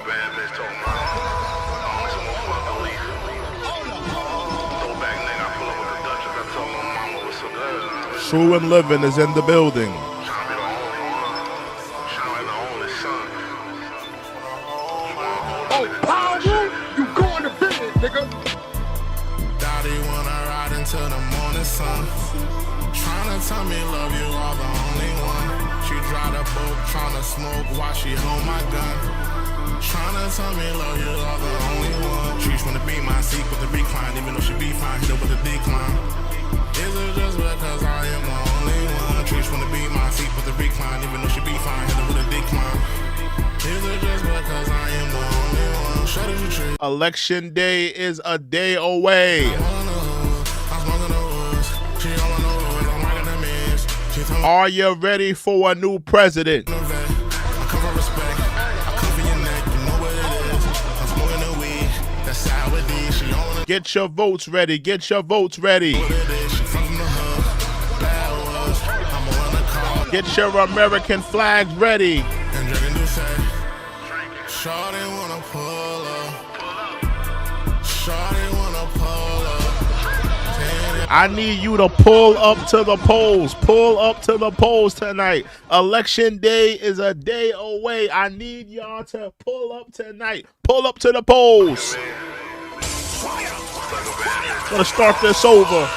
bad bitch talking about I'm some motherfucker leaf. Throwback nigga, I pull up with the Dutchess, I tell my mama what's so good. True and Living is in the building. Trying to be the only one. Trying to be the only son. Oh, power, you going to visit, nigga. Daddy wanna ride into the morning sun. Tryna tell me love you are the only one. She drive the boat, tryna smoke while she hold my gun. Tryna tell me love you are the only one. She wanna be my seat with the recline, even though she be fine, hit her with a decline. Is it just because I am the only one? Trish wanna be my seat with the recline, even though she be fine, hit her with a decline. Is it just because I am the only one? Shut it, you tree. Election day is a day away. Are you ready for a new president? Get your votes ready. Get your votes ready. Get your American flags ready. I need you to pull up to the polls. Pull up to the polls tonight. Election day is a day away. I need y'all to pull up tonight. Pull up to the polls. Gonna start this over.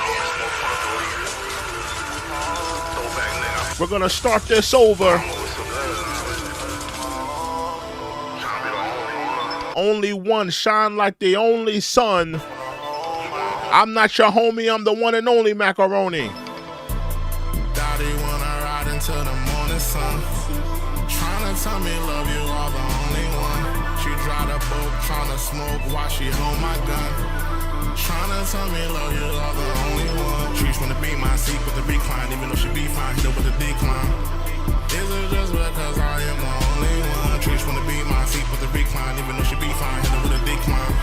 We're gonna start this over. Only one shine like the only sun. I'm not your homie, I'm the one and only Macaroni. Daddy wanna ride into the morning sun. Tryna tell me love you are the only one. She drive the boat, tryna smoke while she hold my gun. Tryna tell me love you are the only one. She wanna be my seat with the recline, even though she be fine, hit her with a decline. Is it just because I am the only one? She wanna be my seat with the recline, even though she be fine, hit her with a decline.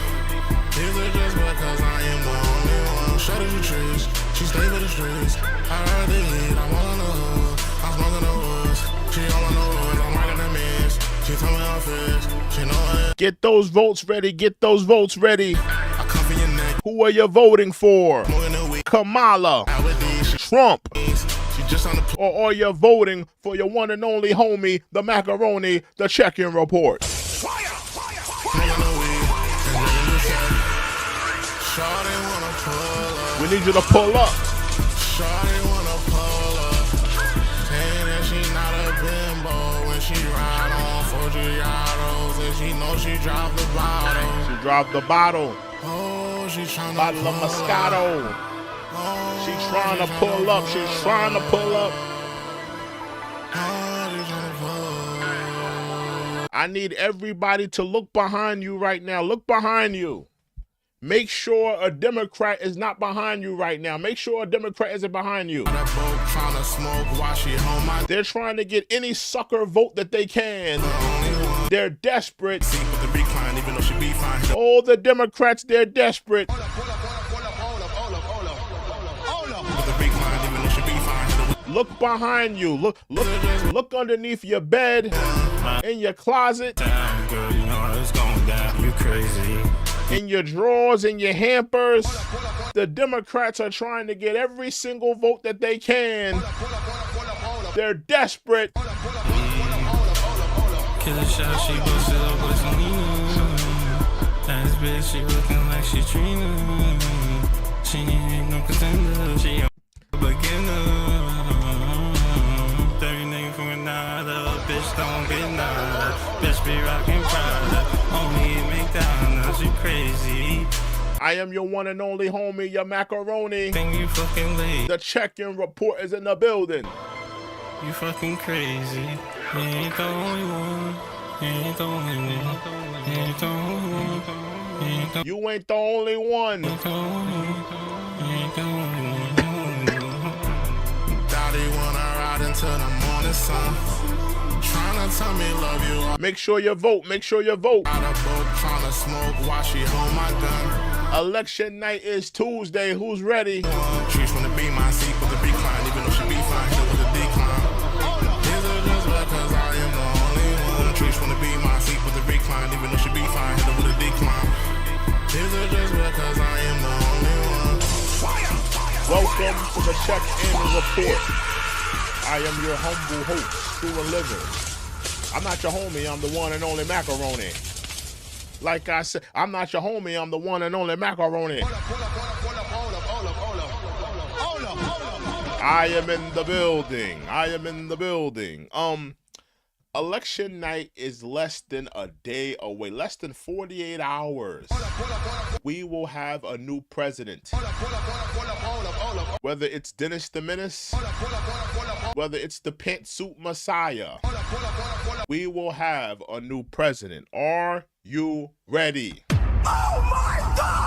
Is it just because I am the only one? Shut up, you trees. She stay with the streets. I heard they lead. I wanna know. I'm smoking the woods. She all I know is I'm rocking the mix. She told me I'm fixed. She know it. Get those votes ready. Get those votes ready. I come for your neck. Who are you voting for? Kamala, Trump, or are you voting for your one and only homie, the Macaroni, the check-in report? We need you to pull up. Shawty wanna pull up. Saying that she not a bimbo when she ride on 4 Giados. And she know she dropped the bottle. She dropped the bottle. Oh, she tryna Bottle of Moscato. Oh, She trying to pull up. She's trying to pull up. I need everybody to look behind you right now. Look behind you. Make sure a Democrat is not behind you right now. Make sure a Democrat isn't behind you. They're trying to get any sucker vote that they can. They're desperate. All the Democrats, they're desperate. Look behind you. Look underneath your bed, in your closet, in your drawers, in your hampers. The Democrats are trying to get every single vote that they can. They're desperate. Killer shot, she busted up with some Last bitch, she looking like she Trina. She ain't no contender, she a beginner. Dirty nigga from another, bitch don't get nada. Bitch be rockin' Prada, only McDonald's, you crazy. I am your one and only homie, your Macaroni. Think you fucking late. The check-in report is in the building. You fucking crazy. You ain't the only one. You ain't the only one. You ain't the only one. You ain't the only one. Daddy wanna ride into the morning sun. Tryna tell me love you. Make sure you vote. Make sure you vote. Tryna smoke while she hold my gun. Election night is Tuesday. Who's ready? She's wanna be my seat with the recline, even though she be fine, hit with a decline. Is it just because I am the only one? She's wanna be my seat with the recline, even though she Welcome to the Check-In Report. I am your humble host, True and Livin. I'm not your homie, I'm the one and only macaroni. Like I said, I'm not your homie, I'm the one and only macaroni. I am in the building. I am in the building. Election night is less than a day away, less than 48 hours. We will have a new president. Whether it's Dennis the Menace, whether it's the pantsuit Messiah, we will have a new president. Are you ready? Oh my God!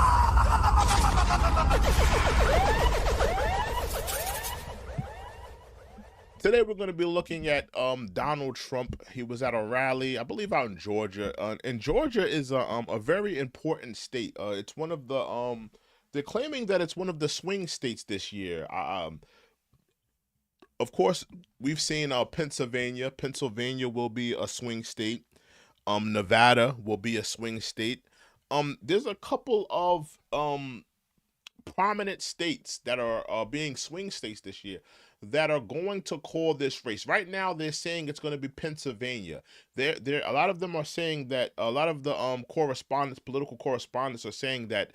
Today we're going to be looking at Donald Trump. He was at a rally, I believe, out in Georgia. And Georgia is a very important state. It's one of the they're claiming that it's one of the swing states this year. Of course, we've seen Pennsylvania. Pennsylvania will be a swing state. Nevada will be a swing state. There's a couple of prominent states that are being swing states this year that are going to call this race. Right now, they're saying it's going to be Pennsylvania. A lot of them are saying that a lot of the political correspondents are saying that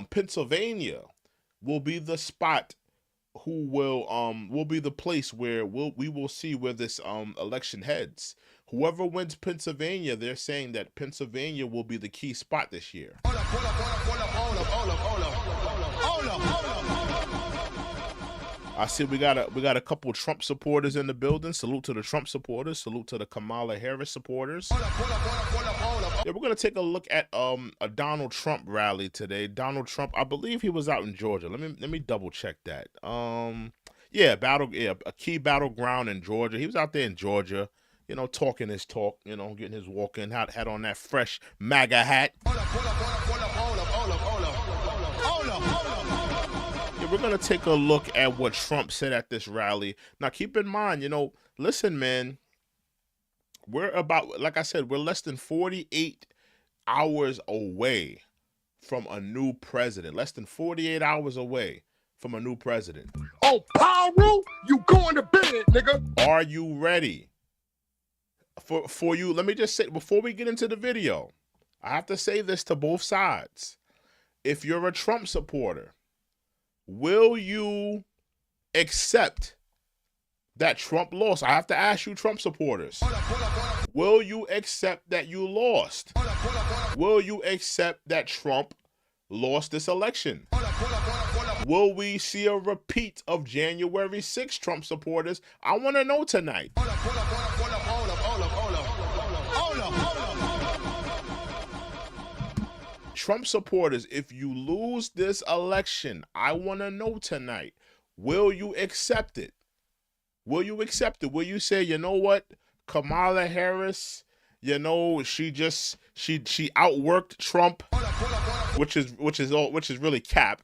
Pennsylvania will be the spot who will be the place where we will see where this election heads. Whoever wins Pennsylvania, they're saying that Pennsylvania will be the key spot this year. I see we got a couple of Trump supporters in the building. Salute to the Trump supporters. Salute to the Kamala Harris supporters. Yeah, we're gonna take a look at a Donald Trump rally today. Donald Trump, I believe he was out in Georgia. Let me double check that. A key battleground in Georgia. He was out there in Georgia, you know, talking his talk, you know, getting his walk in, had on that fresh MAGA hat. We're going to take a look at what Trump said at this rally. Now, keep in mind, you know, listen, man, like I said, we're less than 48 hours away from a new president. Less than 48 hours away from a new president. Oh, Pyro, you going to bed, nigga. Are you ready? For you, let me just say, before we get into the video, I have to say this to both sides. If you're a Trump supporter, will you accept that Trump lost? I have to ask you, Trump supporters. Will you accept that you lost? Will you accept that Trump lost this election? Will we see a repeat of January 6th, Trump supporters? I want to know tonight. Trump supporters, if you lose this election, I want to know tonight, will you accept it? Will you accept it? Will you say, you know what, Kamala Harris, you know, she outworked Trump, which is really cap.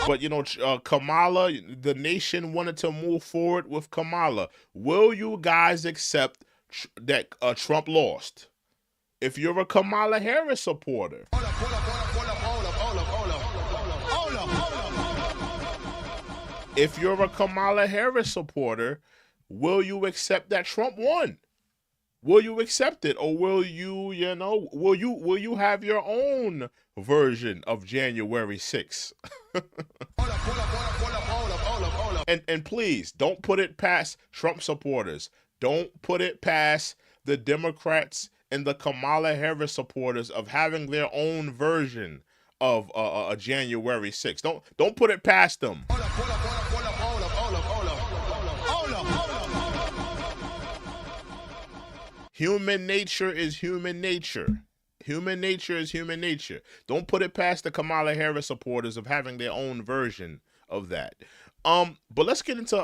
But you know, Kamala, the nation wanted to move forward with Kamala. Will you guys accept that Trump lost? If you're a Kamala Harris supporter, if you're a Kamala Harris supporter, will you accept that Trump won? Will you accept it, or will you have your own version of January 6th? And please don't put it past Trump supporters. Don't put it past the Democrats and the Kamala Harris supporters of having their own version of a January 6th. Don't put it past them. Human nature is human nature. Human nature is human nature. Don't put it past the Kamala Harris supporters of having their own version of that. But let's get into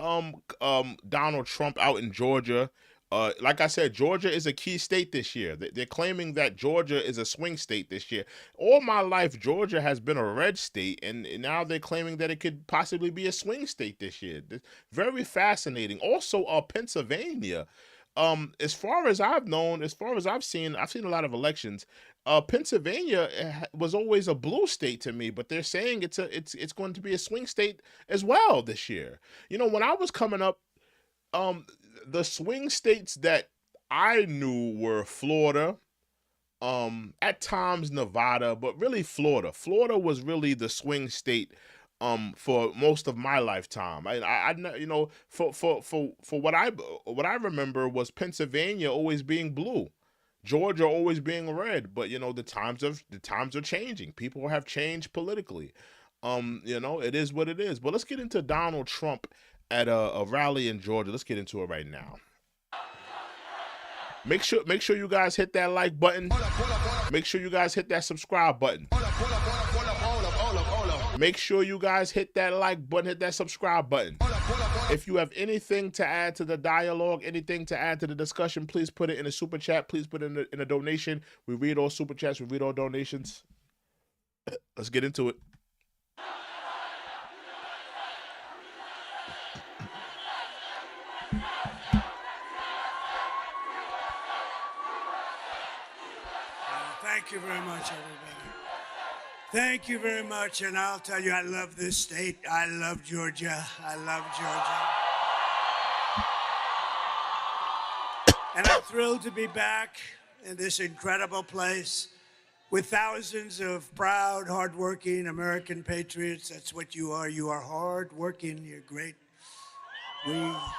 Donald Trump out in Georgia. Like I said, Georgia is a key state this year. They're claiming that Georgia is a swing state this year. All my life, Georgia has been a red state, and now they're claiming that it could possibly be a swing state this year. Very fascinating. Also, Pennsylvania. As far as I've known, as far as I've seen a lot of elections. Pennsylvania was always a blue state to me, but they're saying it's going to be a swing state as well this year. You know, when I was coming up, the swing states that I knew were Florida, at times Nevada, but really Florida. Florida was really the swing state for most of my lifetime. You know, for what I remember was Pennsylvania always being blue, Georgia always being red. But you know, the times are changing. People have changed politically. You know, it is what it is. But let's get into Donald Trump at a rally in Georgia. Let's get into it right now. Make sure you guys hit that like button. Make sure you guys hit that subscribe button. Make sure you guys hit that like button, hit that subscribe button. If you have anything to add to the dialogue, anything to add to the discussion, please put it in a super chat. Please put it in a donation. We read all super chats. We read all donations. Let's get into it. Thank you very much, everybody. Thank you very much, and I'll tell you, I love this state. I love Georgia. I love Georgia. And I'm thrilled to be back in this incredible place with thousands of proud, hardworking American patriots. That's what you are. You are hardworking. You're great.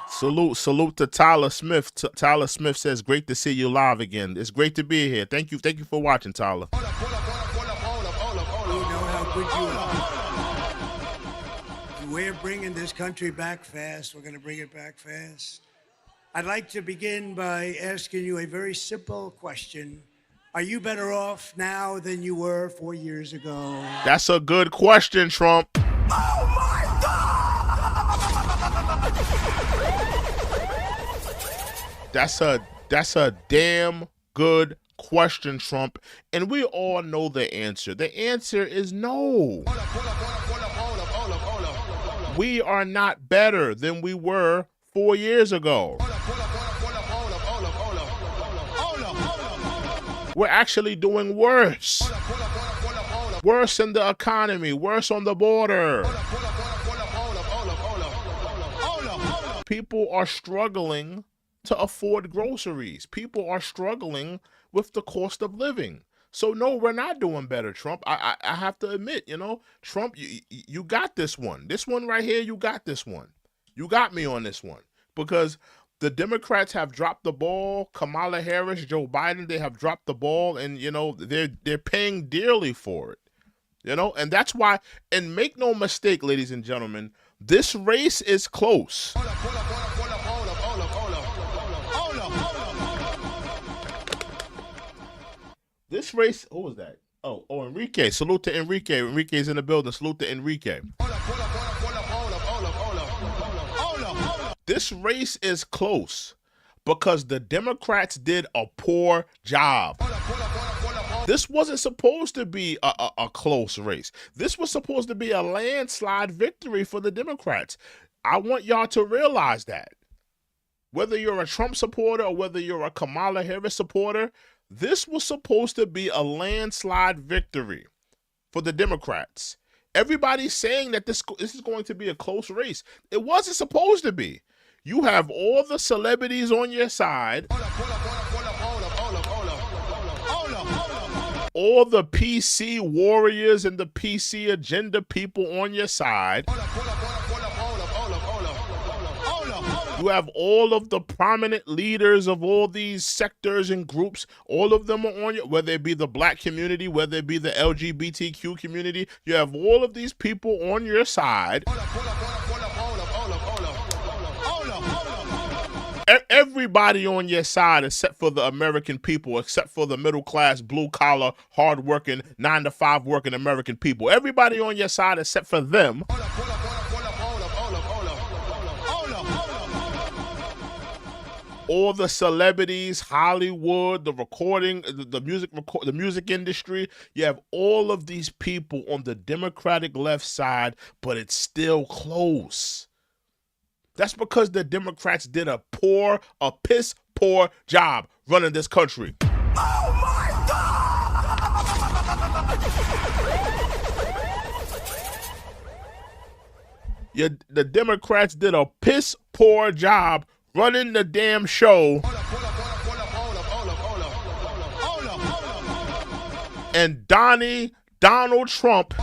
Salute to Tyler Smith. Tyler Smith says, "Great to see you live again. It's great to be here. Thank you for watching, Tyler." You know how good you are. We're bringing this country back fast. We're going to bring it back fast. I'd like to begin by asking you a very simple question. Are you better off now than you were 4 years ago? That's a good question, Trump. Oh my God! That's a damn good question, Trump. And we all know the answer. The answer is no. We are not better than we were 4 years ago. We're actually doing worse. Worse in the economy, worse on the border. People are struggling to afford groceries. People are struggling with the cost of living. So no, we're not doing better, Trump. I have to admit, you know, Trump, you got this one. This one right here, you got this one. You got me on this one. Because the Democrats have dropped the ball. Kamala Harris, Joe Biden, they have dropped the ball, and you know, they're paying dearly for it. You know, and that's why, and make no mistake, ladies and gentlemen, this race is close. This race, who was that? Oh, Enrique. Salute to Enrique. Enrique's in the building. Salute to Enrique. This race is close because the Democrats did a poor job. This wasn't supposed to be a close race. This was supposed to be a landslide victory for the Democrats. I want y'all to realize that. Whether you're a Trump supporter or whether you're a Kamala Harris supporter, this was supposed to be a landslide victory for the Democrats. Everybody's saying that this is going to be a close race. It wasn't supposed to be. You have all the celebrities on your side. All the PC warriors and the PC agenda people on your side. You have all of the prominent leaders of all these sectors and groups. All of them are on you, whether it be the black community, whether it be the LGBTQ community. You have all of these people on your side. Everybody on your side except for the American people, except for the middle class, blue collar, hard working, 9-to-5 working American people. Everybody on your side except for them. All the celebrities, Hollywood, the recording, the music industry. You have all of these people on the Democratic left side, but it's still close. That's because the Democrats did a piss poor job running this country. The Democrats did a piss poor job running the damn show. And Donald Trump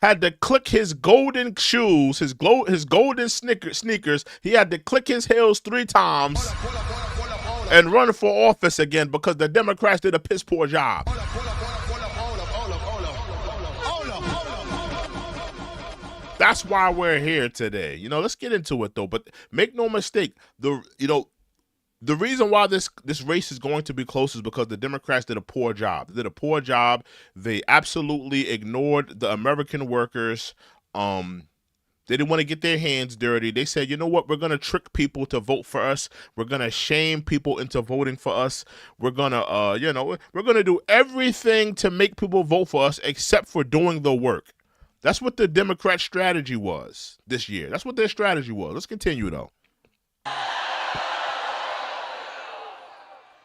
had to click his golden shoes, his golden sneakers. He had to click his heels 3 times and run for office again because the Democrats did a piss poor job. That's why we're here today. Let's get into it though. But make no mistake, the reason why this race is going to be close is because the Democrats did a poor job. They did a poor job. They absolutely ignored the American workers. They didn't want to get their hands dirty. They said, you know what? We're going to trick people to vote for us. We're going to shame people into voting for us. We're going to, we're going to do everything to make people vote for us except for doing the work. That's what the Democrat strategy was this year. That's what their strategy was. Let's continue, though.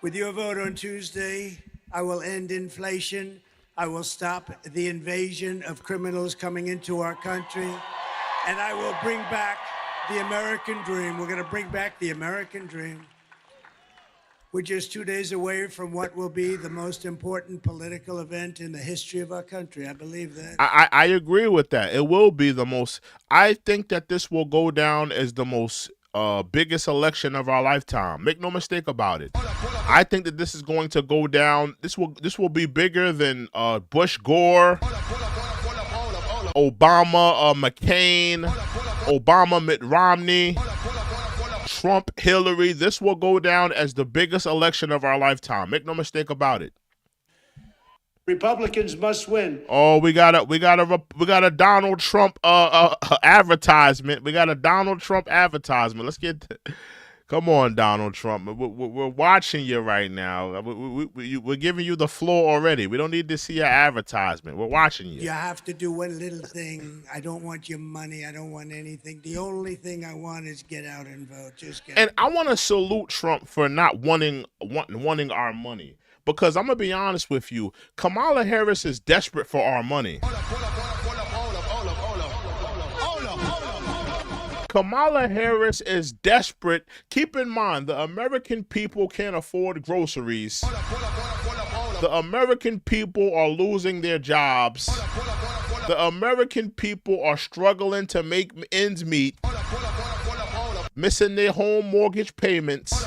With your vote on Tuesday, I will end inflation. I will stop the invasion of criminals coming into our country. And I will bring back the American dream. We're going to bring back the American dream. We're just 2 days away from what will be the most important political event in the history of our country. I believe that. I agree with that. It will be the most. I think that this will go down as the most biggest election of our lifetime. Make no mistake about it. I think that this is going to go down. This will be bigger than Bush Gore, Obama McCain, Obama Mitt Romney, Trump Hillary. This will go down as the biggest election of our lifetime. Make no mistake about it. Republicans must win. Oh, we got a Donald Trump advertisement. We got a Donald Trump advertisement. Let's get. Come on, Donald Trump. We're watching you right now. We're giving you the floor already. We don't need to see your advertisement. We're watching you. You have to do one little thing. I don't want your money. I don't want anything. The only thing I want is get out and vote. Just get. And I want to salute Trump for not wanting our money. Because I'm going to be honest with you, Kamala Harris is desperate for our money. Kamala Harris is desperate. Keep in mind, the American people can't afford groceries. The American people are losing their jobs. The American people are struggling to make ends meet, missing their home mortgage payments.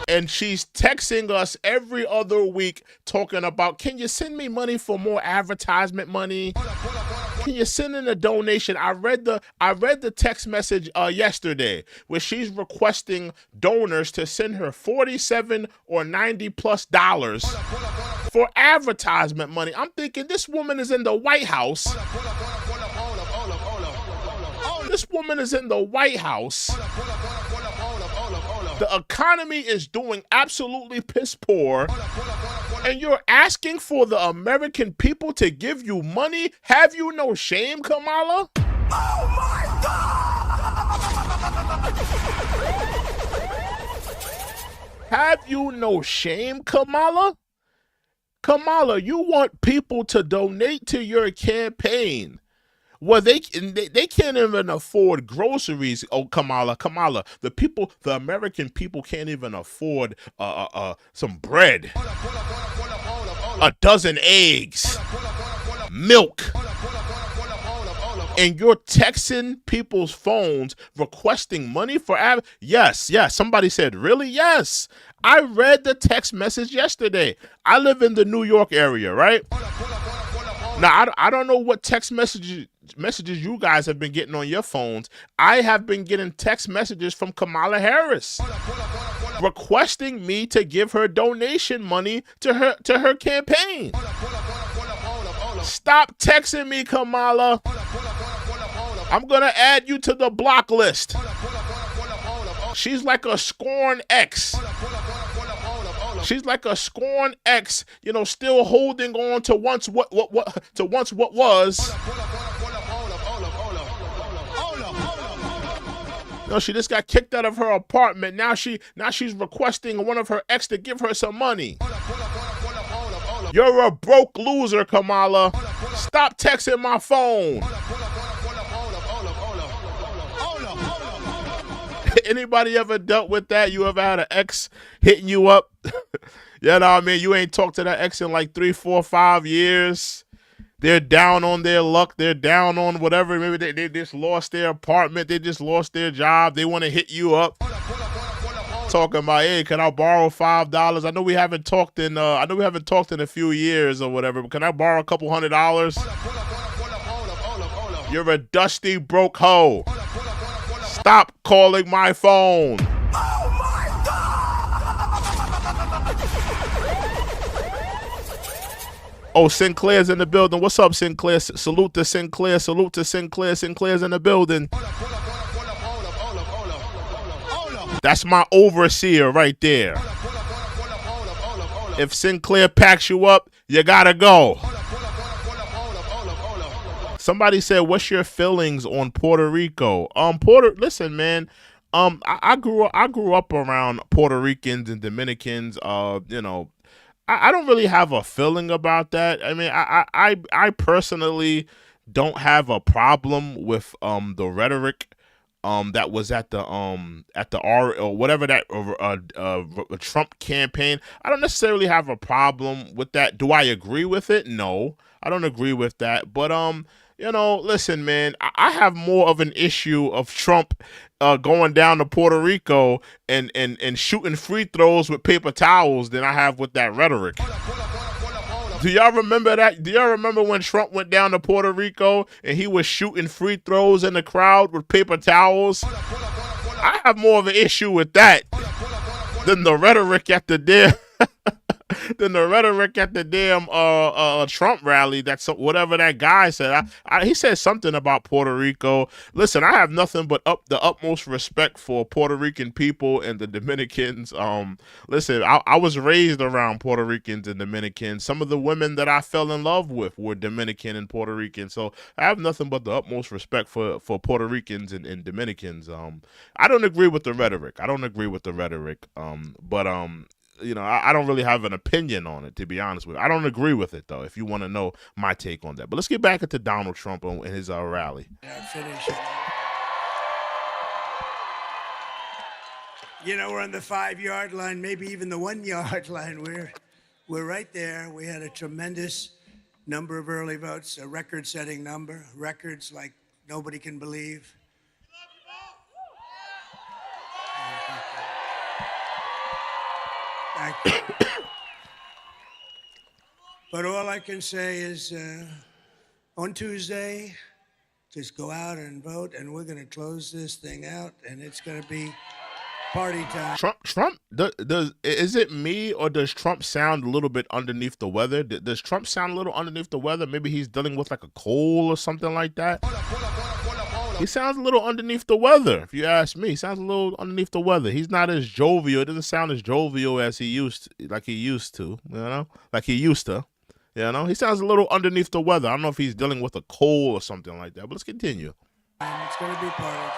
And she's texting us every other week talking about, can you send me money for more advertisement money? Can you send in a donation? I read the text message yesterday where she's requesting donors to send her $47 or $90+ for advertisement money. I'm thinking this woman is in the White House. This woman is in the White House. The economy is doing absolutely piss poor. And you're asking for the American people to give you money? Have you no shame, Kamala? Oh my God! Have you no shame, Kamala? Kamala, you want people to donate to your campaign. Well, they can't even afford groceries. Oh, Kamala, the American people can't even afford some bread, a dozen eggs, milk, and you're texting people's phones requesting money for yes. Somebody said, really? Yes. I read the text message yesterday. I live in the New York area, right? Now, I don't know what text messages you guys have been getting on your phones. I have been getting text messages from Kamala Harris requesting me to give her donation money to her campaign. Stop texting me, Kamala. I'm going to add you to the block list. She's like a scorned ex. She's like a scorned ex, still holding on to once what was. No, she just got kicked out of her apartment. Now she's requesting one of her ex to give her some money. You're a broke loser, Kamala. Stop texting my phone. Anybody ever dealt with that? You ever had an ex hitting you up? You know what I mean? You ain't talked to that ex in like 3, 4, 5 years. They're down on their luck. They're down on whatever. Maybe they just lost their apartment. They just lost their job. They want to hit you up. Talking about, hey, can I borrow $5? I know we haven't talked in a few years or whatever, but can I borrow a couple $100? You're a dusty broke hoe. Stop calling my phone. Oh, Sinclair's in the building. What's up, Sinclair? Salute to Sinclair. Salute to Sinclair. Sinclair's in the building. That's my overseer right there. If Sinclair packs you up, you gotta go. Somebody said, "What's your feelings on Puerto Rico?" Listen, man. I grew up around Puerto Ricans and Dominicans. I don't really have a feeling about that. I mean, I personally don't have a problem with the rhetoric that was at the R or whatever that Trump campaign. I don't necessarily have a problem with that. Do I agree with it? No, I don't agree with that. But listen, man, I have more of an issue of Trump going down to Puerto Rico and shooting free throws with paper towels than I have with that rhetoric. Do y'all remember that? Do y'all remember when Trump went down to Puerto Rico and he was shooting free throws in the crowd with paper towels? I have more of an issue with that than the rhetoric at the damn Trump rally. That's whatever that guy said. He said something about Puerto Rico. Listen, I have nothing but the utmost respect for Puerto Rican people and the Dominicans. Listen, I was raised around Puerto Ricans and Dominicans. Some of the women that I fell in love with were Dominican and Puerto Rican. So I have nothing but the utmost respect for Puerto Ricans and Dominicans. I don't agree with the rhetoric. But I don't really have an opinion on it, to be honest with you. I don't agree with it, though, if you want to know my take on that. But let's get back into Donald Trump and his rally. We're on the 5-yard line, maybe even the 1-yard line. We're right there. We had a tremendous number of early votes, a record-setting number, records like nobody can believe. But all I can say is on Tuesday, just go out and vote, and we're going to close this thing out, and it's going to be party time. Trump, is it me, or does Trump sound a little bit underneath the weather? Does Trump sound a little underneath the weather? Maybe he's dealing with like a cold or something like that. He sounds a little underneath the weather, if you ask me. He sounds a little underneath the weather. He's not as jovial. It doesn't sound as jovial as he used to. He sounds a little underneath the weather. I don't know if he's dealing with a cold or something like that, but let's continue. It's going to be party time.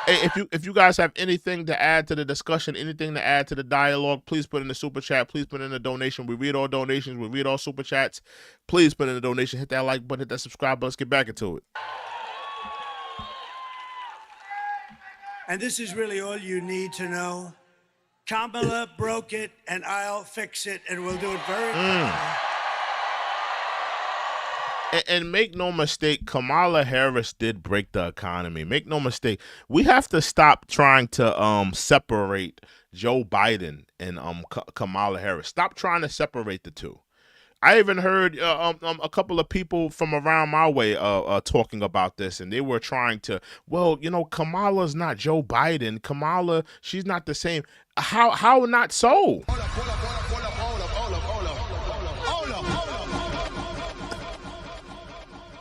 Hey, if you guys have anything to add to the discussion, anything to add to the dialogue, please put in the super chat. Please put in the donation. We read all donations. We read all super chats. Please put in the donation. Hit that like button. Hit that subscribe button. Let's get back into it. And this is really all you need to know. Kamala broke it, and I'll fix it, and we'll do it very quickly. And make no mistake, Kamala Harris did break the economy. Make no mistake. We have to stop trying to separate Joe Biden and Kamala Harris. Stop trying to separate the two. I even heard a couple of people from around my way talking about this, and they were trying to, Kamala's not Joe Biden. Kamala, she's not the same. How not so?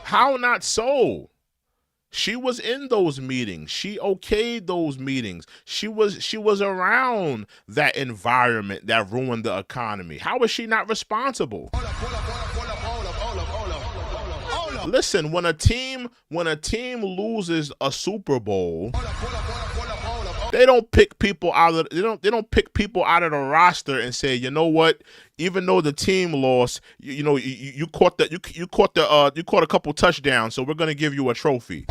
How not so? She was in those meetings. She okayed those meetings. She was around that environment that ruined the economy. How is she not responsible? Listen, when a team loses a Super Bowl, they don't pick people out of they don't pick people out of the roster and say, you know what, even though the team lost, you caught a couple touchdowns, so we're gonna give you a trophy.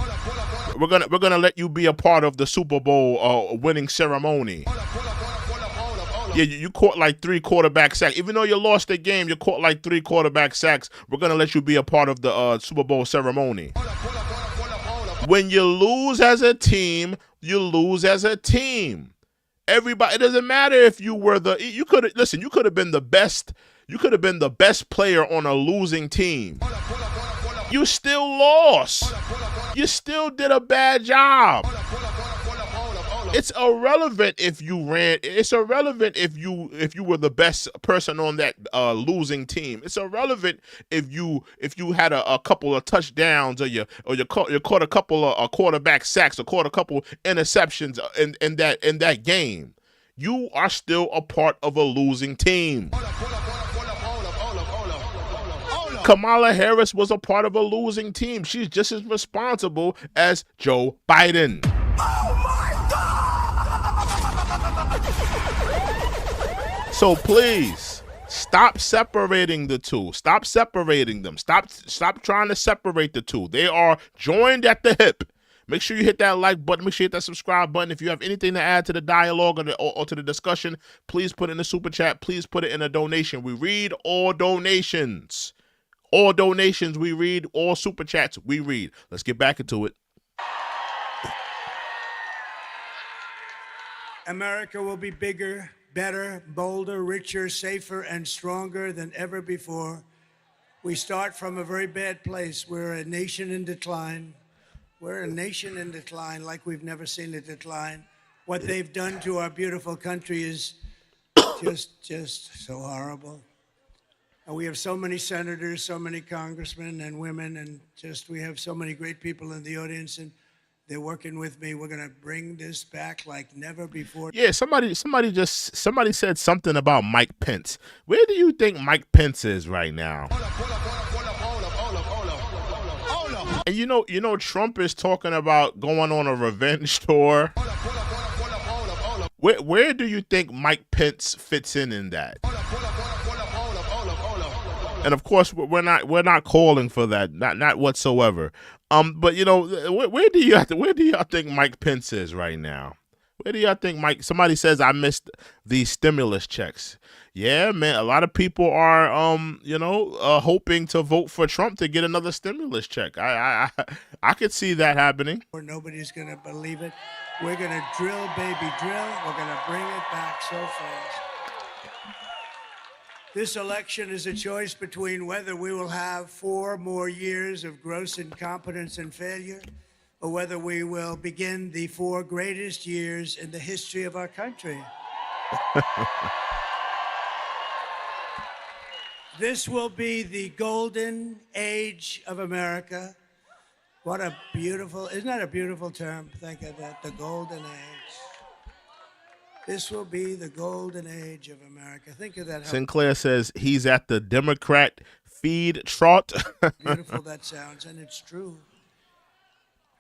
We're gonna let you be a part of the Super Bowl winning ceremony. Yeah, you caught like 3 quarterback sacks. Even though you lost the game, you caught like 3 quarterback sacks. We're going to let you be a part of the Super Bowl ceremony. When you lose as a team, you lose as a team. Everybody, it doesn't matter if you were you could have been the best. You could have been the best player on a losing team. You still lost. You still did a bad job. It's irrelevant if you ran. It's irrelevant if you were the best person on that losing team. It's irrelevant if you had a couple of touchdowns or you caught a couple of quarterback sacks or caught a couple interceptions in that game. You are still a part of a losing team. Kamala Harris was a part of a losing team. She's just as responsible as Joe Biden. So please, stop separating the two. Stop separating them. Stop trying to separate the two. They are joined at the hip. Make sure you hit that like button. Make sure you hit that subscribe button. If you have anything to add to the dialogue or to the discussion, please put it in the super chat. Please put it in a donation. We read all donations. All donations we read. All super chats we read. Let's get back into it. America will be bigger, better, bolder, richer, safer, and stronger than ever before. We start from a very bad place. We're a nation in decline. We're a nation in decline like we've never seen a decline. What they've done to our beautiful country is just so horrible. And we have so many senators, so many congressmen and women, and we have so many great people in the audience, and they're working with me. We're going to bring this back like never before. Yeah, somebody said something about Mike Pence. Where do you think Mike Pence is right now? And you know, Trump is talking about going on a revenge tour. Where do you think Mike Pence fits in that? And of course, we're not calling for that, not whatsoever. But where do y'all think Mike Pence is right now? Where do y'all think Mike? Somebody says I missed these stimulus checks. Yeah, man, a lot of people are hoping to vote for Trump to get another stimulus check. I could see that happening. Nobody's gonna believe it. We're gonna drill, baby, drill. We're gonna bring it back so fast. This election is a choice between whether we will have 4 more years of gross incompetence and failure, or whether we will begin the 4 greatest years in the history of our country. This will be the golden age of America. What a beautiful, isn't that a beautiful term? Think of that, the golden age. This will be the golden age of America. Think of that. Sinclair says he's at the Democrat feed trot. Beautiful that sounds, and it's true.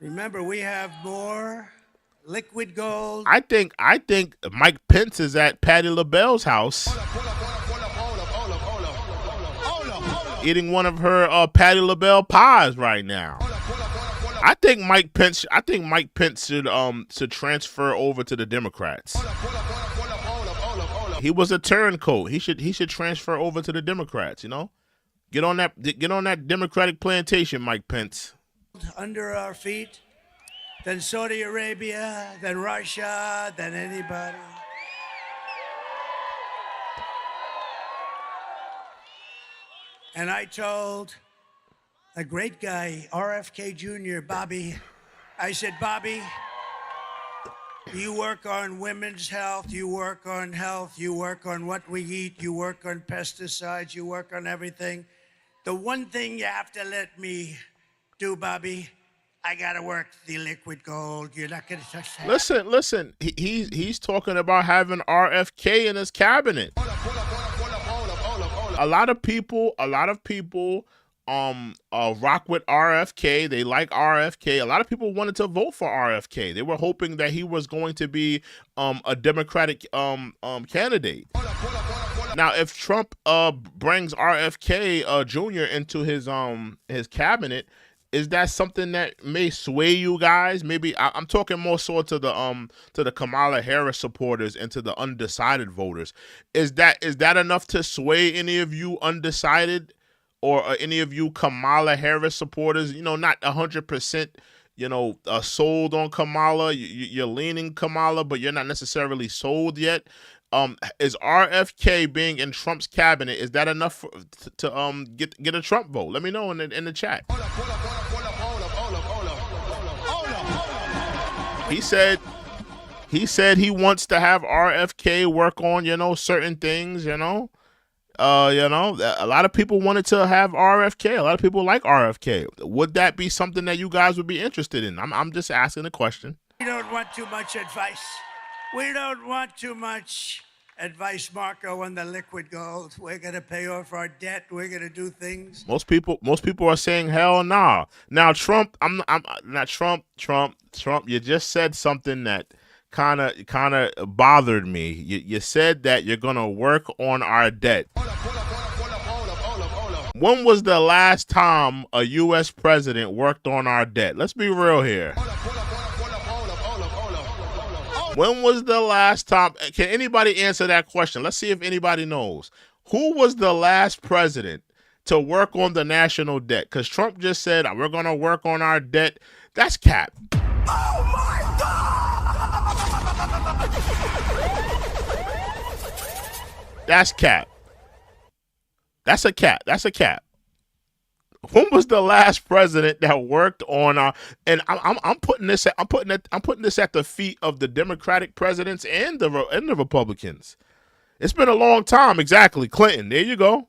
Remember, we have more liquid gold. I think Mike Pence is at Patti LaBelle's house, eating one of her Patti LaBelle pies right now. I think Mike Pence should transfer over to the Democrats. He was a turncoat. He should transfer over to the Democrats. Get on that Democratic plantation, Mike Pence. Under our feet, than Saudi Arabia, than Russia, than anybody. And I told a great guy, RFK Jr., Bobby, I said, Bobby, you work on women's health, you work on health, you work on what we eat, you work on pesticides, you work on everything. The one thing you have to let me do, Bobby, I gotta work the liquid gold. You're not gonna touch that. Listen. He's talking about having RFK in his cabinet. A lot of people rock with RFK. They like RFK. A lot of people wanted to vote for RFK. They were hoping that he was going to be a Democratic candidate. Now, if Trump brings RFK Jr. into his cabinet, is that something that may sway you guys? Maybe I'm talking more so to the Kamala Harris supporters and to the undecided voters. Is that enough to sway any of you undecided or any of you Kamala Harris supporters? You know, not 100%. Sold on Kamala. You're leaning Kamala, but you're not necessarily sold yet. Is RFK being in Trump's cabinet, is that enough to get a Trump vote? Let me know in the chat. He said he wants to have RFK work on certain things. A lot of people wanted to have RFK. A lot of people like RFK. Would that be something that you guys would be interested in? I'm just asking a question. We don't want too much advice. We don't want too much advice, Marco, on the liquid gold. We're going to pay off our debt. We're going to do things. Most people are saying hell nah. Now Trump, I'm not Trump. You just said something that kind of bothered me. You said that you're going to work on our debt. When was the last time a U.S. president worked on our debt? Let's be real here. When was the last time? Can anybody answer that question? Let's see if anybody knows. Who was the last president to work on the national debt? Because Trump just said, we're going to work on our debt. That's cap. Oh my God! That's cap. That's a cap. That's a cap. When was the last president that worked on our? And I'm putting this at the feet of the Democratic presidents and the Republicans. It's been a long time. Exactly, Clinton. There you go.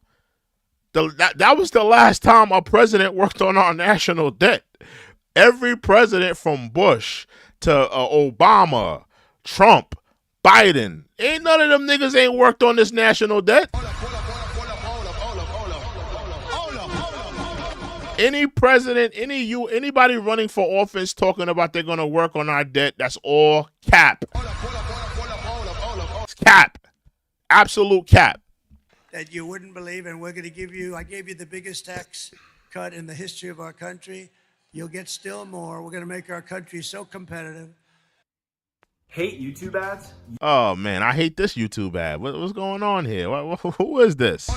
That was the last time a president worked on our national debt. Every president from Bush to Obama, Trump, Biden, ain't none of them niggas ain't worked on this national debt. Any president, anybody running for office talking about they're going to work on our debt, that's all cap. It's cap. Absolute cap. That you wouldn't believe, and we're going to give you, I gave you the biggest tax cut in the history of our country. You'll get still more. We're going to make our country so competitive. Hate YouTube ads? Oh, man, I hate this YouTube ad. What's going on here? Who is this?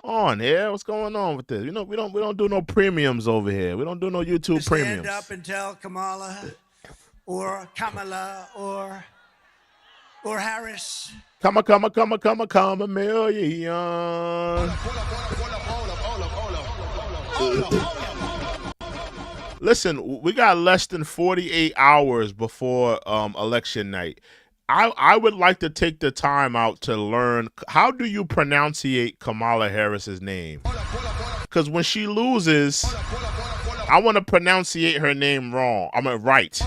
On here, what's going on with this? We don't do no premiums over here. We don't do no YouTube premiums. Stand up and tell Kamala or Harris. Come a million. Listen, we got less than 48 hours before election night. I would like to take the time out to learn, how do you pronunciate Kamala Harris's name? Because when she loses, I want to pronunciate her name wrong. Right.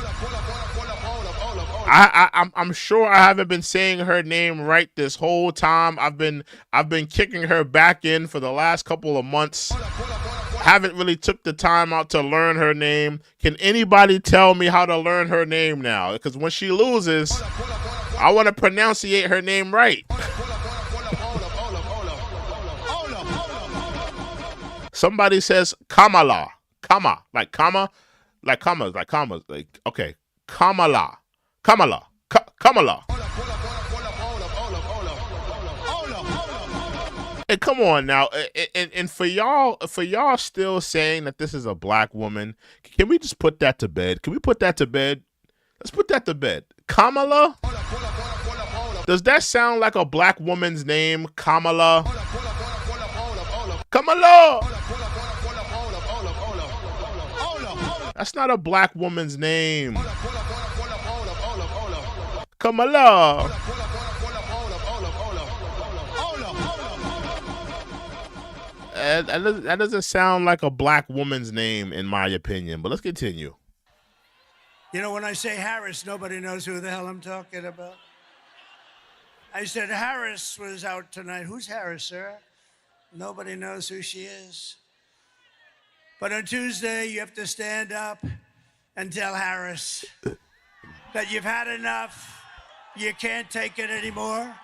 I'm sure I haven't been saying her name right this whole time. I've been kicking her back in for the last couple of months. Haven't really took the time out to learn her name. Can anybody tell me how to learn her name now? Because when she loses, I want to pronunciate her name right. Somebody says Kamala. Kamala. Okay. Kamala. Hey, come on now. And for y'all still saying that this is a black woman, can we just put that to bed? Can we put that to bed? Let's put that to bed. Kamala? Does that sound like a black woman's name? Kamala? Kamala! That's not a black woman's name. Kamala! That doesn't sound like a black woman's name, in my opinion. But let's continue. You know, when I say Harris, nobody knows who the hell I'm talking about. I said, Harris was out tonight. Who's Harris, sir? Nobody knows who she is. But on Tuesday, you have to stand up and tell Harris that you've had enough. You can't take it anymore.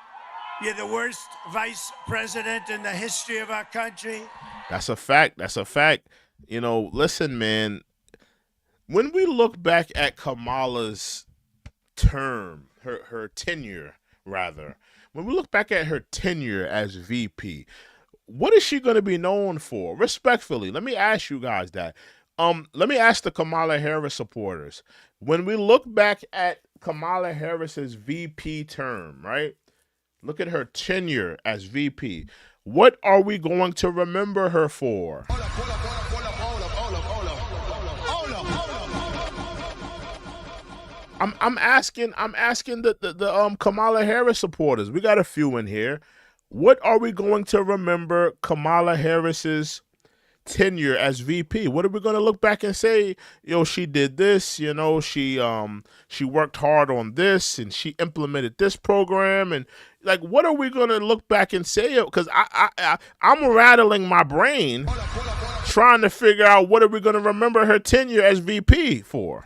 You're the worst vice president in the history of our country. That's a fact. That's a fact. You know, listen, man. When we look back at Kamala's term, her tenure, rather, when we look back at her tenure as VP, what is she going to be known for? Respectfully, let me ask you guys that. Let me ask the Kamala Harris supporters. When we look back at Kamala Harris's VP term, right? Look at her tenure as VP. What are we going to remember her for? I'm asking the Kamala Harris supporters. We got a few in here. What are we going to remember Kamala Harris's tenure as VP? What are we going to look back and say, she did this, she worked hard on this and she implemented this program, and like, what are we going to look back and say? Because I'm rattling my brain trying to figure out what are we going to remember her tenure as VP for.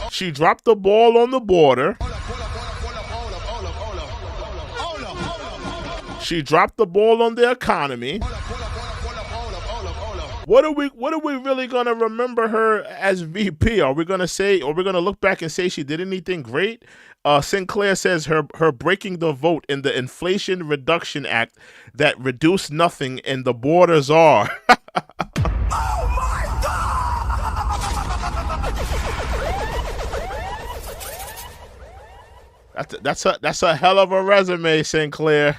She dropped the ball on the border. She dropped the ball on the economy. What are we really gonna remember her as VP? Are we gonna look back and say she did anything great? Sinclair says her breaking the vote in the Inflation Reduction Act that reduced nothing and the borders are. That's a hell of a resume, Sinclair.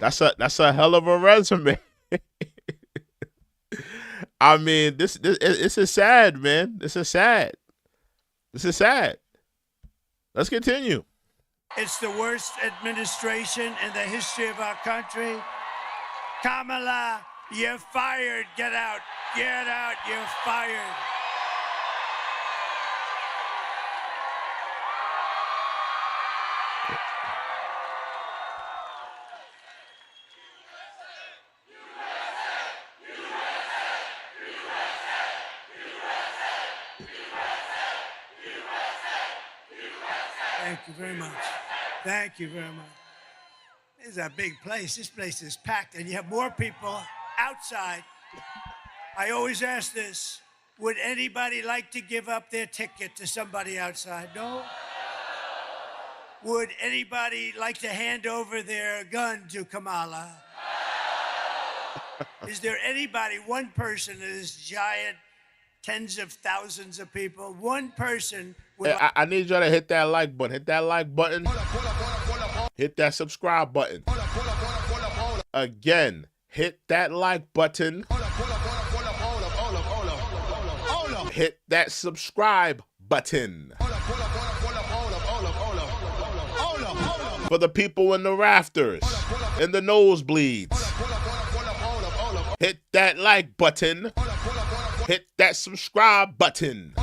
That's a hell of a resume. I mean, this is sad, man. This is sad. Let's continue. It's the worst administration in the history of our country. Kamala, you're fired. Get out. Get out. You're fired. Thank you very much. Thank you very much. This is a big place. This place is packed, and you have more people outside. I always ask this. Would anybody like to give up their ticket to somebody outside? No? Would anybody like to hand over their gun to Kamala? Is there anybody, one person in this giant, tens of thousands of people, one person would... I need y'all to hit that like button. Hit that like button. Hit that subscribe button. Again, hit that like button. Hit that subscribe button. For the people in the rafters, in the nosebleeds, hit that like button. Hit that subscribe button.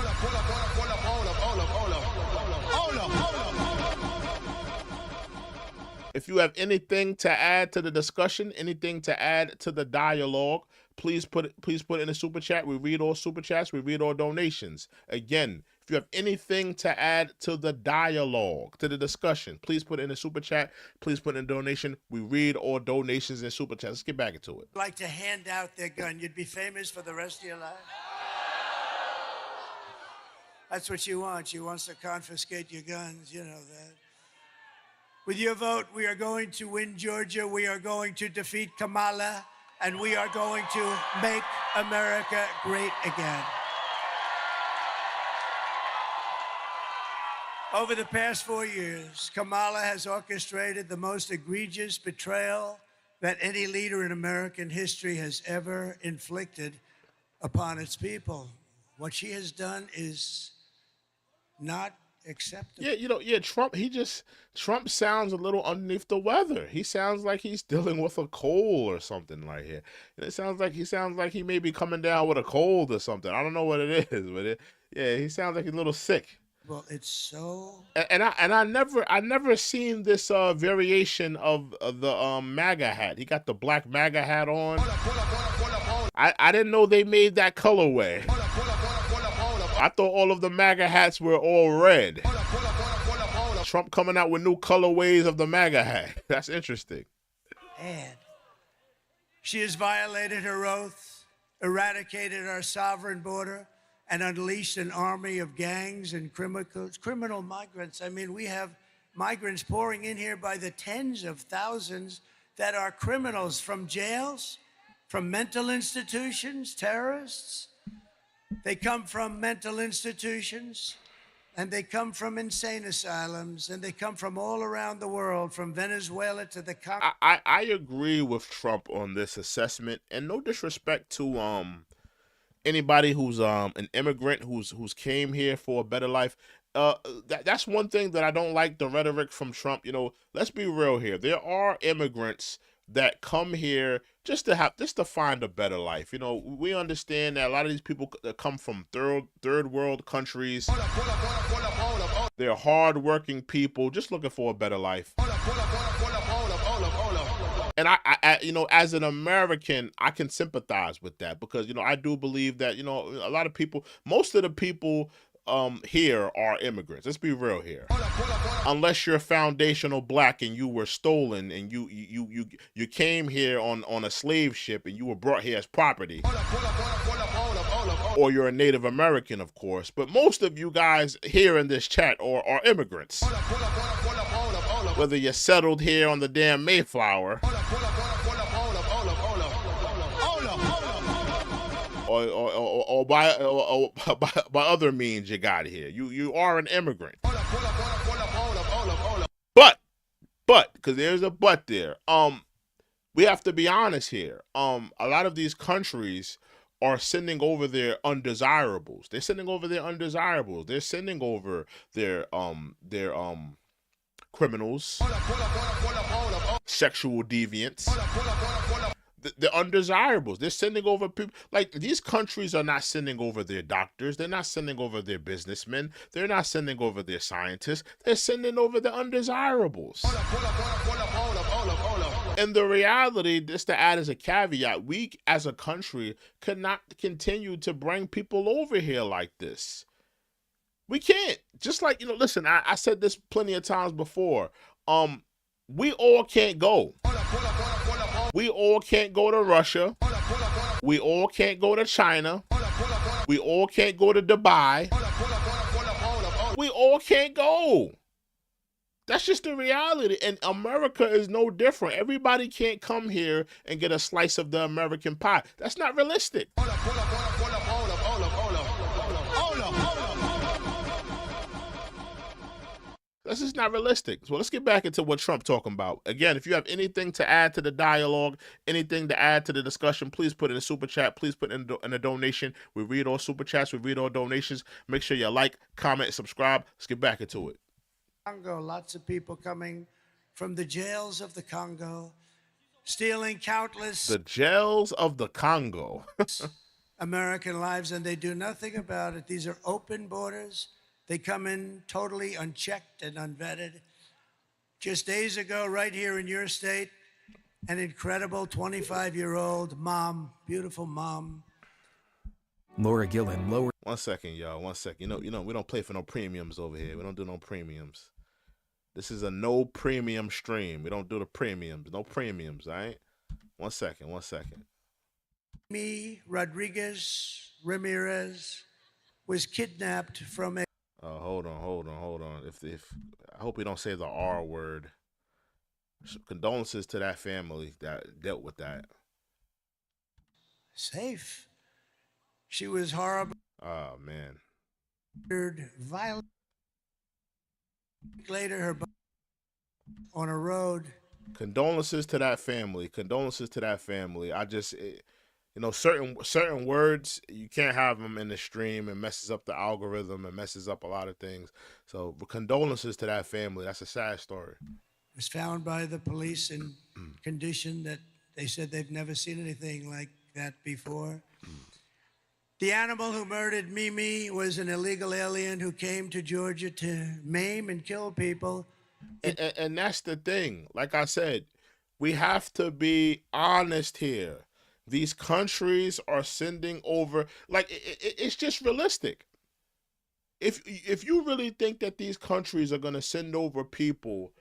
If you have anything to add to the discussion, anything to add to the dialogue, please put it in the super chat. We read all super chats. We read all donations. Again, if you have anything to add to the dialogue, to the discussion, please put it in the super chat. Please put in a donation. We read all donations and super chats. Let's get back into it. Like to hand out their gun. You'd be famous for the rest of your life. That's what she wants. She wants to confiscate your guns. You know that. With your vote, we are going to win Georgia. We are going to defeat Kamala. And we are going to make America great again. Over the past 4 years, Kamala has orchestrated the most egregious betrayal that any leader in American history has ever inflicted upon its people. What she has done is not acceptable. Yeah, Trump sounds a little underneath the weather. He sounds like he's dealing with a cold or something like here. It sounds like he may be coming down with a cold or something. I don't know what it is, but Yeah, he sounds like he's a little sick. Well, it's so. And I never seen this variation of the MAGA hat. He got the black MAGA hat on. I didn't know they made that colorway. I thought all of the MAGA hats were all red. Trump coming out with new colorways of the MAGA hat. That's interesting. And she has violated her oath, eradicated our sovereign border, and unleashed an army of gangs and criminal migrants. I mean, we have migrants pouring in here by the tens of thousands that are criminals from jails, from mental institutions, terrorists. They come from mental institutions, and they come from insane asylums, and they come from all around the world, from Venezuela to the Congo. I agree with Trump on this assessment, and no disrespect to anybody who's an immigrant who's came here for a better life. That's one thing that I don't like, the rhetoric from Trump. You know, let's be real here. There are immigrants that come here just to find a better life. You know, we understand that a lot of these people that come from third world countries, they're hardworking people just looking for a better life. And I, you know, as an American, I can sympathize with that because, you know, I do believe that, you know, a lot of people, most of the people here are immigrants. Let's be real here. Unless you're foundational black and you were stolen and you came here on a slave ship and you were brought here as property. Or you're a Native American, of course. But most of you guys here in this chat are immigrants. Whether you're settled here on the damn Mayflower or by other means you got here. You are an immigrant. But because there's a but there. We have to be honest here. A lot of these countries are sending over their undesirables. They're sending over their undesirables. They're sending over their criminals, sexual deviants, the undesirables. They're sending over people. Like, these countries are not sending over their doctors. They're not sending over their businessmen. They're not sending over their scientists. They're sending over the undesirables. And the reality, just to add as a caveat, we as a country cannot continue to bring people over here like this. We can't. Just like, you know, listen, I said this plenty of times before. We all can't go. We all can't go to Russia. We all can't go to China. We all can't go to Dubai. We all can't go. That's just the reality. And America is no different. Everybody can't come here and get a slice of the American pie. That's not realistic. This is not realistic. So let's get back into what Trump talking about. Again, if you have anything to add to the dialogue, anything to add to the discussion, please put it in the super chat. Please put it in a donation. We read all super chats. We read all donations. Make sure you like, comment, and subscribe. Let's get back into it. Congo, lots of people coming from the jails of the Congo, stealing countless The jails of the Congo. American lives, and they do nothing about it. These are open borders. They come in totally unchecked and unvetted. Just days ago, right here in your state, an incredible 25-year-old mom, beautiful mom. Laura Gillen, lower. 1 second, y'all. 1 second. You know, we don't play for no premiums over here. We don't do no premiums. This is a no premium stream. We don't do the premiums. No premiums, all right? 1 second. 1 second. Me, Rodriguez Ramirez, was kidnapped from a Hold on. If I hope we don't say the R word. Condolences to that family that dealt with that. safe. She was horrible. Oh man. Violent. Later, her body on a road. Condolences to that family. Condolences to that family. I just, you know, certain words, you can't have them in the stream. It messes up the algorithm. It messes up a lot of things. So condolences to that family. That's a sad story. Was found by the police in condition that they said they've never seen anything like that before. The animal who murdered Mimi was an illegal alien who came to Georgia to maim and kill people. And that's the thing. Like I said, we have to be honest here. These countries are sending over, like it's just realistic. If you really think that these countries are going to send over people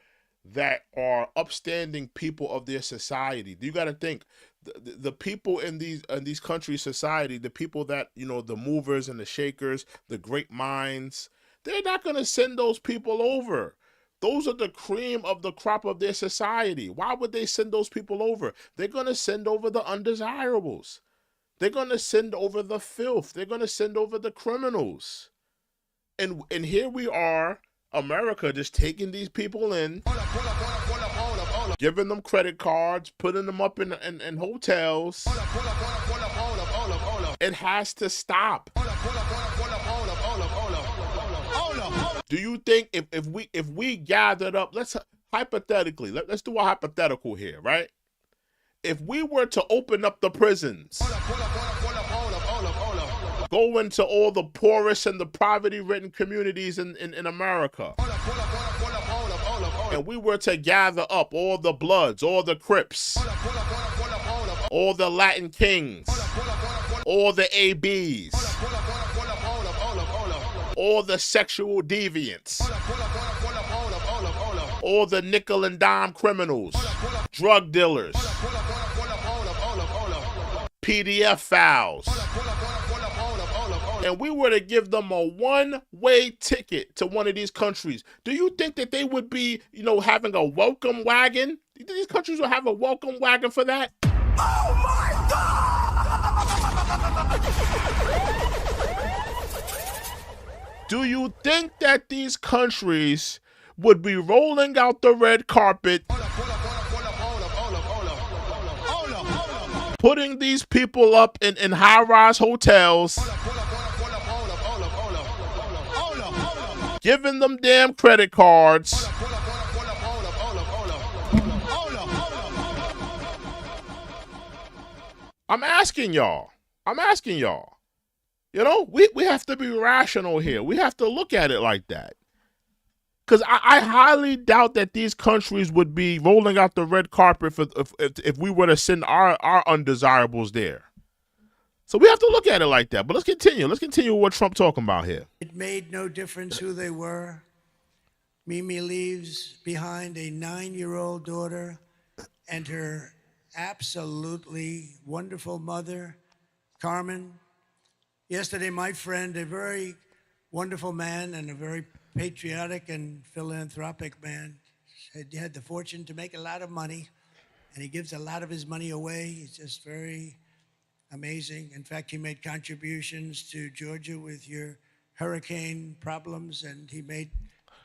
that are upstanding people of their society, you got to think the people in these countries' society, the people that, you know, the movers and the shakers, the great minds, they're not going to send those people over. Those are the cream of the crop of their society. Why would they send those people over? They're going to send over the undesirables. They're going to send over the filth. They're going to send over the criminals. And here we are, America, just taking these people in, giving them credit cards, putting them up in hotels. It has to stop. Do you think if we gathered up, let's hypothetically, let's do a hypothetical here, right? If we were to open up the prisons, go into all the poorest and the poverty-ridden communities in America, and we were to gather up all the Bloods, all the Crips, all the Latin Kings, all the ABs, all the sexual deviants, all the nickel and dime criminals, drug dealers, PDF files, and we were to give them a one-way ticket to one of these countries, do you think that they would be, you know, having a welcome wagon? Do you think these countries will have a welcome wagon for that? Oh my God! Do you think that these countries would be rolling out the red carpet, putting these people up in high-rise hotels, giving them damn credit cards, I'm asking y'all. You know, we have to be rational here. We have to look at it like that. Because I highly doubt that these countries would be rolling out the red carpet for if we were to send our undesirables there. So we have to look at it like that. But let's continue. Let's continue what Trump talking about here. It made no difference who they were. Mimi leaves behind a 9-year-old daughter and her absolutely wonderful mother, Carmen. Yesterday, my friend, a very wonderful man and a very patriotic and philanthropic man, said he had the fortune to make a lot of money, and he gives a lot of his money away. He's just very amazing. In fact, he made contributions to Georgia with your hurricane problems, and he made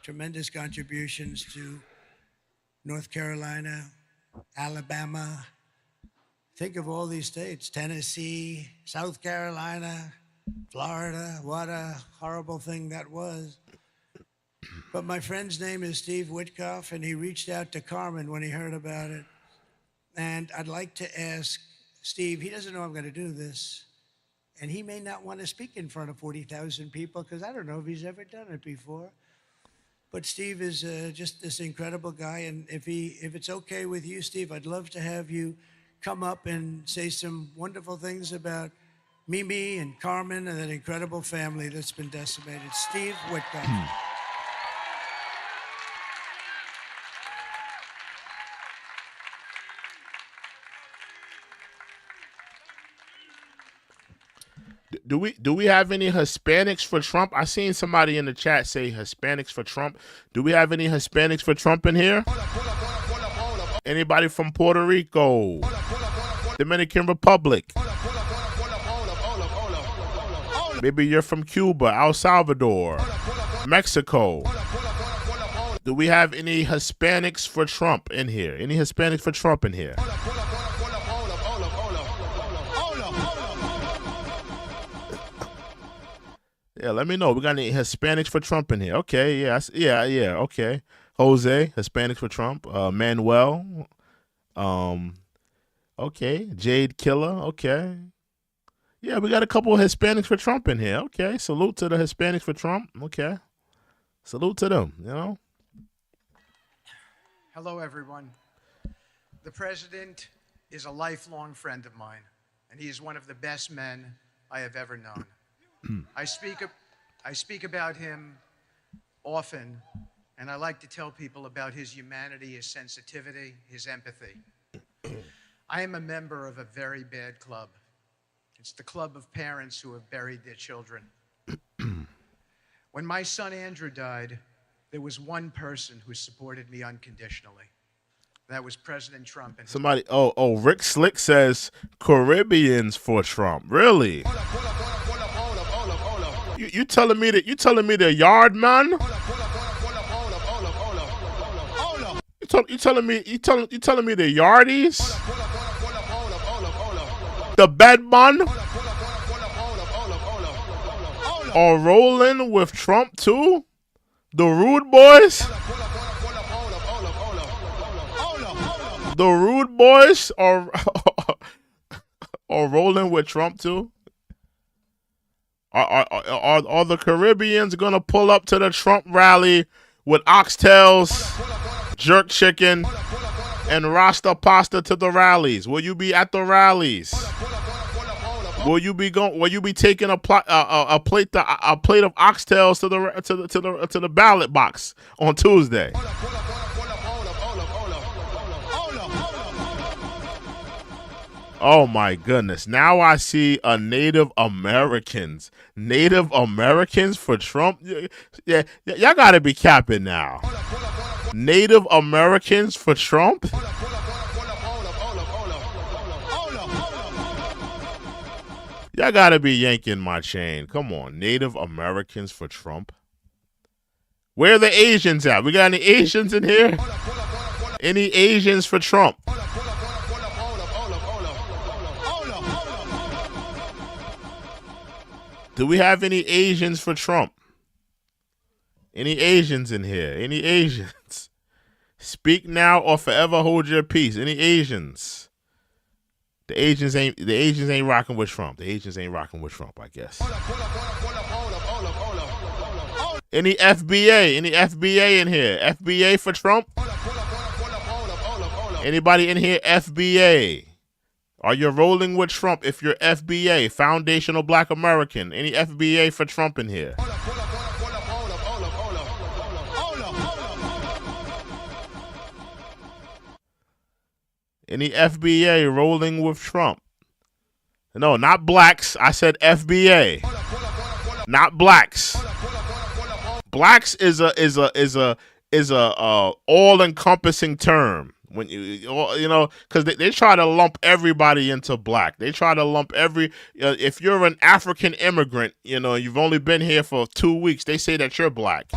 tremendous contributions to North Carolina, Alabama. Think of all these states, Tennessee, South Carolina, Florida. What a horrible thing that was. But my friend's name is Steve Witkoff, and he reached out to Carmen when he heard about it. And I'd like to ask Steve, he doesn't know I'm going to do this, and he may not want to speak in front of 40,000 people because I don't know if he's ever done it before. But Steve is just this incredible guy, and if it's okay with you, Steve, I'd love to have you come up and say some wonderful things about Mimi and Carmen and that incredible family that's been decimated. Steve Witkoff. Do we have any Hispanics for Trump? I seen somebody in the chat say Hispanics for Trump. Do we have any Hispanics for Trump in here? Anybody from Puerto Rico? Dominican Republic? Maybe you're from Cuba, El Salvador, Mexico. Do we have any Hispanics for Trump in here? Any Hispanics for Trump in here? Yeah, let me know. We got any Hispanics for Trump in here? Okay, yeah, okay. Jose, Hispanics for Trump. Manuel, okay. Jade Killer, okay. Yeah, we got a couple of Hispanics for Trump in here. Okay, salute to the Hispanics for Trump. Okay, salute to them, you know. Hello, everyone. The president is a lifelong friend of mine, and he is one of the best men I have ever known. I speak about him often, and I like to tell people about his humanity, his sensitivity, his empathy. I am a member of a very bad club. It's the club of parents who have buried their children. When my son Andrew died, there was one person who supported me unconditionally. That was President Trump. And Somebody, Rick Slick says Caribbeans for Trump. Really? You telling me that? You telling me the yard man? You telling me the yardies? The bed man are rolling with Trump too? The Rude Boys? The Rude Boys are rolling with Trump too? Are the Caribbeans gonna pull up to the Trump rally with oxtails, jerk chicken, and Rasta pasta to the rallies? Will you be at the rallies? Will you be taking a plate of oxtails to the ballot box on Tuesday? Oh my goodness. Now I see a Native Americans for Trump. Yeah, y'all gotta be capping now. Native Americans for Trump? Y'all gotta be yanking my chain. Come on, Native Americans for Trump. Where are the Asians at? We got any Asians in here? Any Asians for Trump? Do we have any Asians for Trump? Any Asians in here? Any Asians? Speak now or forever hold your peace. Any Asians? The Asians ain't rocking with Trump. The Asians ain't rocking with Trump, I guess. Any FBA? Any FBA in here? FBA for Trump? Anybody in here FBA? Are you rolling with Trump if you're FBA, Foundational Black American? Any FBA for Trump in here? Any FBA rolling with Trump? No, not blacks. I said FBA. Not blacks. Blacks is a all-encompassing term. When you know, because they try to lump everybody into black. They try to lump if you're an African immigrant, you know, you've only been here for 2 weeks, they say that you're black.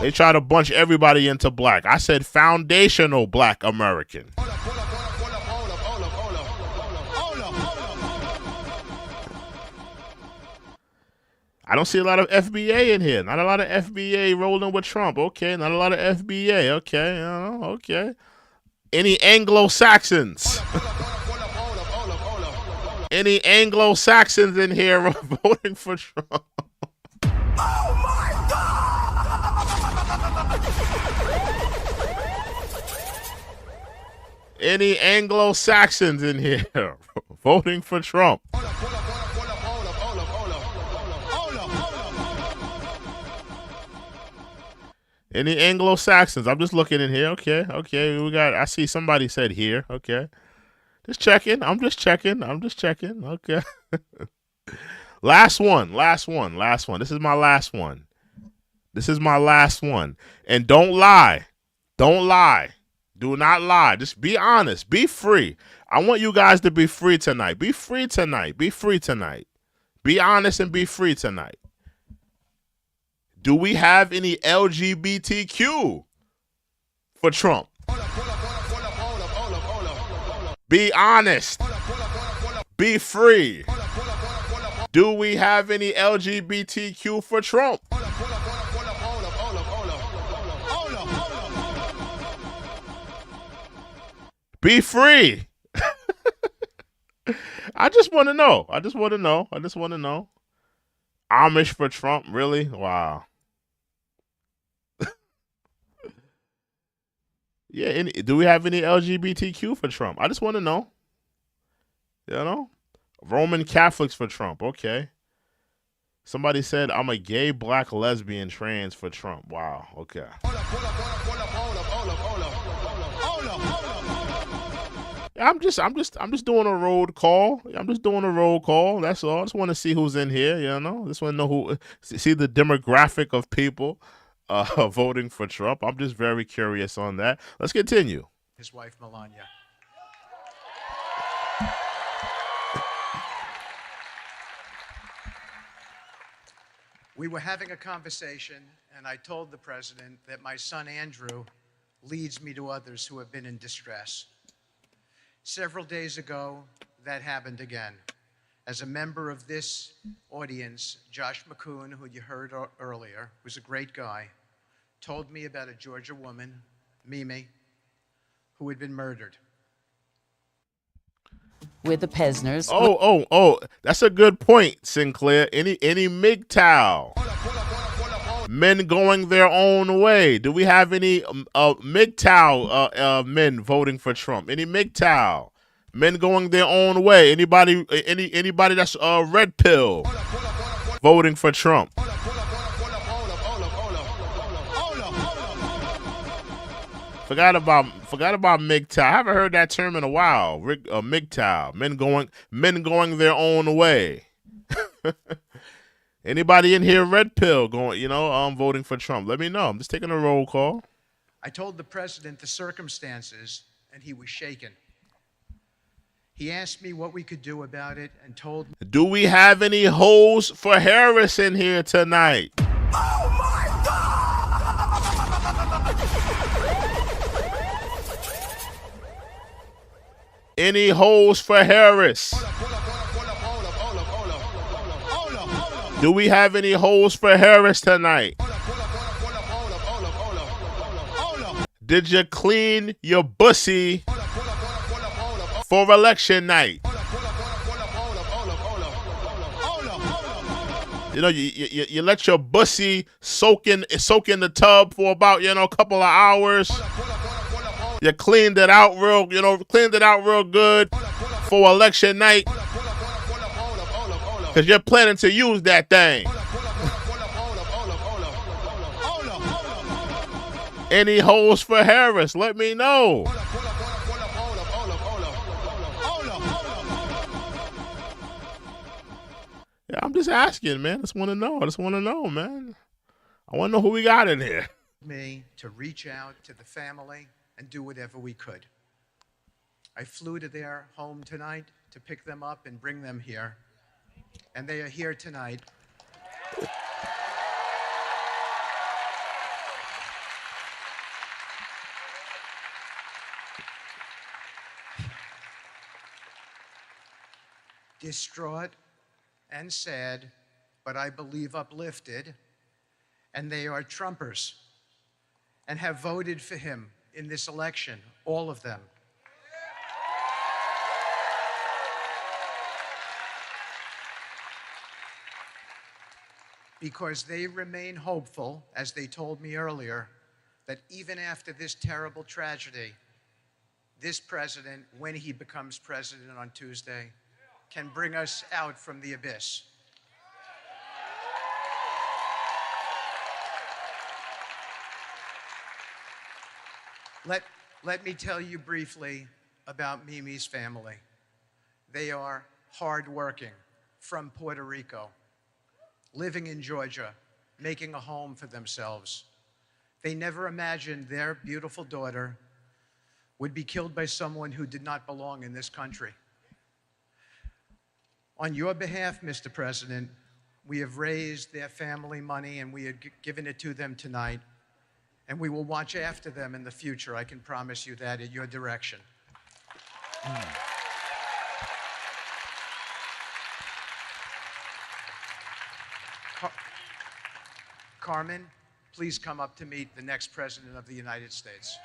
They try to bunch everybody into black. I said foundational Black American. I don't see a lot of FBA in here. Not a lot of FBA rolling with Trump. Okay, not a lot of FBA. Okay, okay. Any Anglo-Saxons? Any Anglo-Saxons in here voting for Trump? Oh my God! Any Anglo-Saxons in here voting for Trump? Any Anglo-Saxons? I'm just looking in here. Okay. I see somebody said here. Okay. Just checking. I'm just checking. Okay. Last one. This is my last one. And don't lie. Do not lie. Just be honest. Be free. I want you guys to be free tonight. Be free tonight. Be honest and be free tonight. Do we have any LGBTQ for Trump? Be honest. Be free. Do we have any LGBTQ for Trump? Be free. I just want to know. I just want to know. I just want to know. Amish for Trump, really? Wow. Yeah. Do we have any LGBTQ for Trump? I just want to know. You know, Roman Catholics for Trump. Okay. Somebody said I'm a gay, black, lesbian, trans for Trump. Wow. Okay. I'm just doing a road call. I'm just doing a roll call. That's all. I just want to see who's in here. You know, just want to know who. See the demographic of people voting for Trump. I'm just very curious on that. Let's continue. His wife Melania. We were having a conversation, and I told the president that my son Andrew leads me to others who have been in distress. Several days ago, that happened again. As a member of this audience, Josh McCoon, who you heard earlier, who's a great guy, told me about a Georgia woman, Mimi, who had been murdered. With the Pesners. Oh, that's a good point, Sinclair. Any MGTOW men going their own way? Do we have any MGTOW men voting for Trump? Any MGTOW men going their own way? Anybody that's red pill voting for Trump? Forgot about MGTOW. I haven't heard that term in a while. MGTOW, men going their own way. Anybody in here red pill going? Voting for Trump? Let me know. I'm just taking a roll call. I told the president the circumstances, and he was shaken. He asked me what we could do about it, and told me. Do we have any hoes for Harris in here tonight? Oh my God! Any hoes for Harris? Do we have any hoes for Harris tonight? Did you clean your bussy for election night? You let your bussy soak in the tub for about a couple of hours. You cleaned it out real good for election night. Because you're planning to use that thing. Any hoes for Harris? Let me know. Yeah, I'm just asking, man. I just want to know, man. I want to know who we got in here. Me to reach out to the family and do whatever we could. I flew to their home tonight to pick them up and bring them here. And they are here tonight. Distraught and sad, but I believe uplifted. And they are Trumpers and have voted for him in this election, all of them. Because they remain hopeful, as they told me earlier, that even after this terrible tragedy, this president, when he becomes president on Tuesday, can bring us out from the abyss. Let me tell you briefly about Mimi's family. They are hardworking, from Puerto Rico, living in Georgia, making a home for themselves. They never imagined their beautiful daughter would be killed by someone who did not belong in this country. On your behalf, Mr. President, we have raised their family money and we have given it to them tonight. And we will watch after them in the future. I can promise you that in your direction. Carmen, please come up to meet the next President of the United States.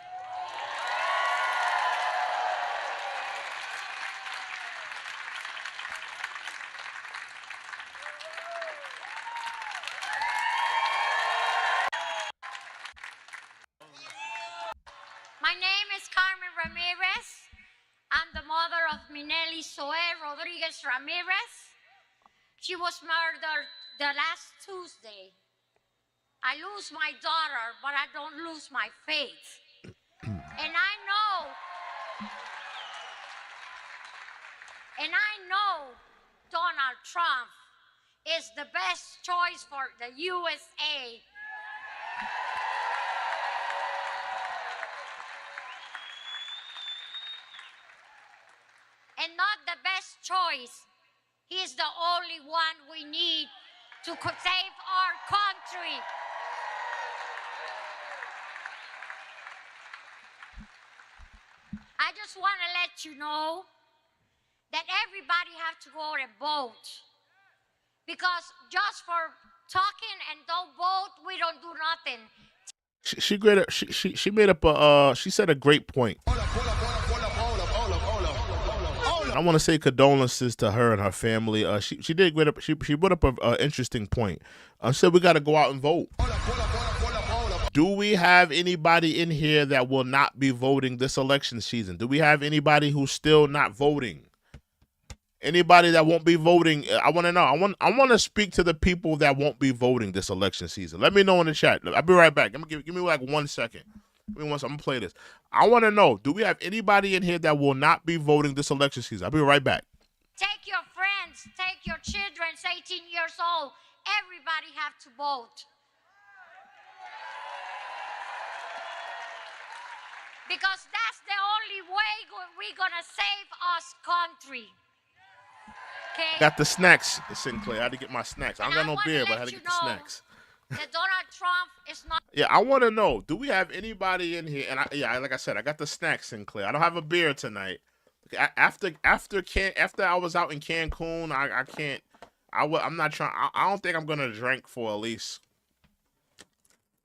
My name is Carmen Ramirez. I'm the mother of Minelli Zoe Rodriguez Ramirez. She was murdered the last Tuesday. I lose my daughter, but I don't lose my faith. And I know Donald Trump is the best choice for the USA. And not the best choice. He's the only one we need to save our country. I just want to let you know that everybody has to go and vote. Because just for talking and don't vote, we don't do nothing. She made up a she said a great point. I want to say condolences to her and her family. She did great up. She put up an interesting point. Said we got to go out and vote. Do we have anybody in here that will not be voting this election season? Do we have anybody who's still not voting? Anybody that won't be voting? I want to know. I want to speak to the people that won't be voting this election season. Let me know in the chat. I'll be right back. Give me like 1 second. Give me 1 second. I'm gonna play this. I want to know. Do we have anybody in here that will not be voting this election season? I'll be right back. Take your friends. Take your children. 18 years old. Everybody have to vote. Because that's the only way we're gonna save us country. Okay? Got the snacks, Sinclair. I had to get my snacks. I don't got no beer, but I had to get the snacks. That Donald Trump is not. Yeah, I want to know. Do we have anybody in here? And like I said, I got the snacks, Sinclair. I don't have a beer tonight. After I was out in Cancun, I can't. I'm not trying. I don't think I'm gonna drink for at least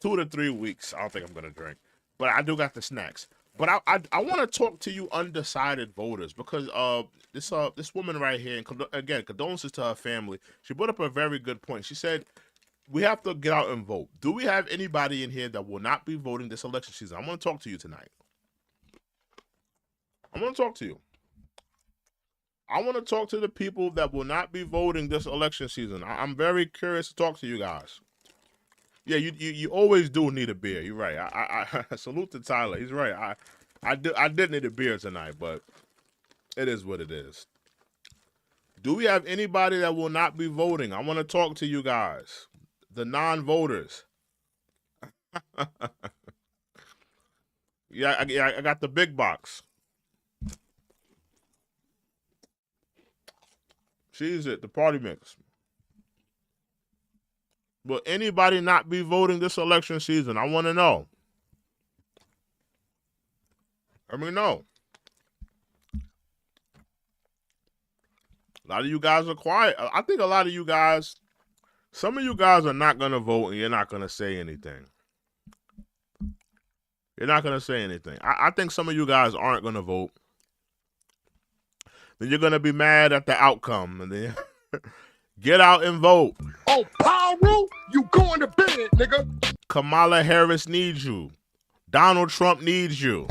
2 to 3 weeks. I don't think I'm gonna drink. But I do got the snacks. But I want to talk to you undecided voters because this woman right here, and again, condolences to her family. She brought up a very good point. She said we have to get out and vote. Do we have anybody in here that will not be voting this election season? I want to talk to you tonight. I want to talk to you. I want to talk to the people that will not be voting this election season. I'm very curious to talk to you guys. Yeah, you always do need a beer. You're right. I salute to Tyler. He's right. I did need a beer tonight, but it is what it is. Do we have anybody that will not be voting? I want to talk to you guys, the non-voters. Yeah, I got the big box. She's it, the party mix. Will anybody not be voting this election season? I want to know. Let me know. A lot of you guys are quiet. I think a lot of you guys, some of you guys are not going to vote and you're not going to say anything. You're not going to say anything. I think some of you guys aren't going to vote. Then you're going to be mad at the outcome. And then get out and vote. Oh, Paru, you going to bed, nigga. Kamala Harris needs you. Donald Trump needs you.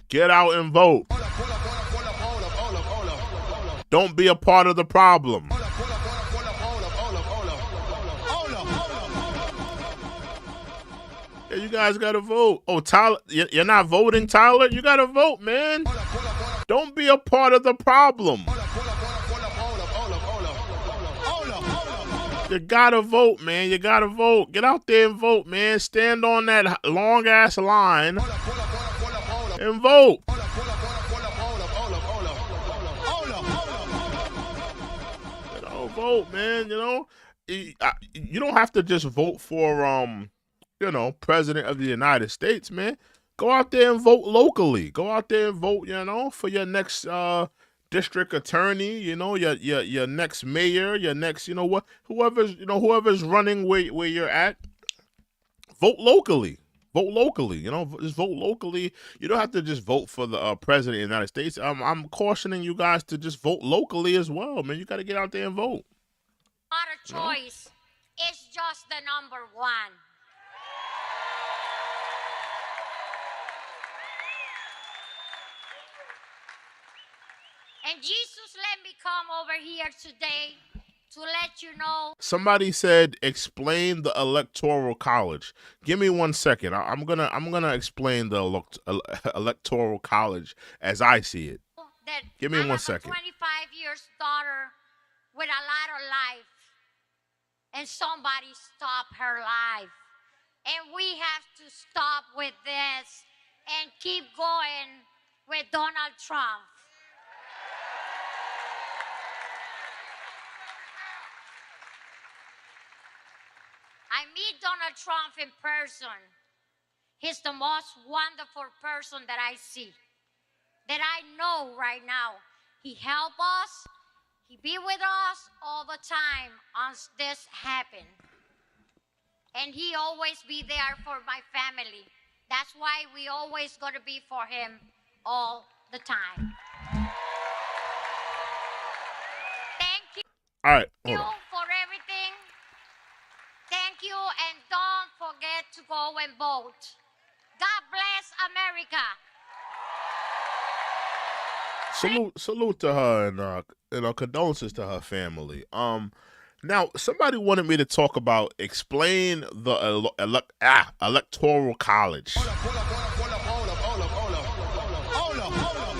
Get out and vote. Don't be a part of the problem. Yeah, you guys gotta vote. Oh, Tyler, you're not voting, Tyler? You gotta vote, man. Don't be a part of the problem. You gotta vote, man. You gotta vote. Get out there and vote, man. Stand on that long-ass line and vote. You know, vote, man. You know, you don't have to just vote for, you know, President of the United States, man. Go out there and vote locally. Go out there and vote, you know, for your next district attorney, you know, your next mayor, your next, you know what, whoever's running where you're at. Vote locally. Vote locally, you know, just vote locally. You don't have to just vote for the president of the United States. I'm cautioning you guys to just vote locally as well, man. You got to get out there and vote. Not a choice. It's just the number one. And Jesus let me come over here today to let you know. Somebody said explain the electoral college. Give me 1 second. I'm gonna explain the electoral college as I see it. That Give me I 1 have second. a 25 years daughter with a lot of life, and somebody stopped her life, and we have to stop with this and keep going with Donald Trump. I meet Donald Trump in person. He's the most wonderful person that I see, that I know right now. He helped us. He be with us all the time once this happened. And he always be there for my family. That's why we always gonna be for him all the time. Thank you. All right, hold on. For everything. Thank you, and don't forget to go and vote. God bless America. Salute to her and condolences to her family. Now somebody wanted me to talk about explain the electoral college.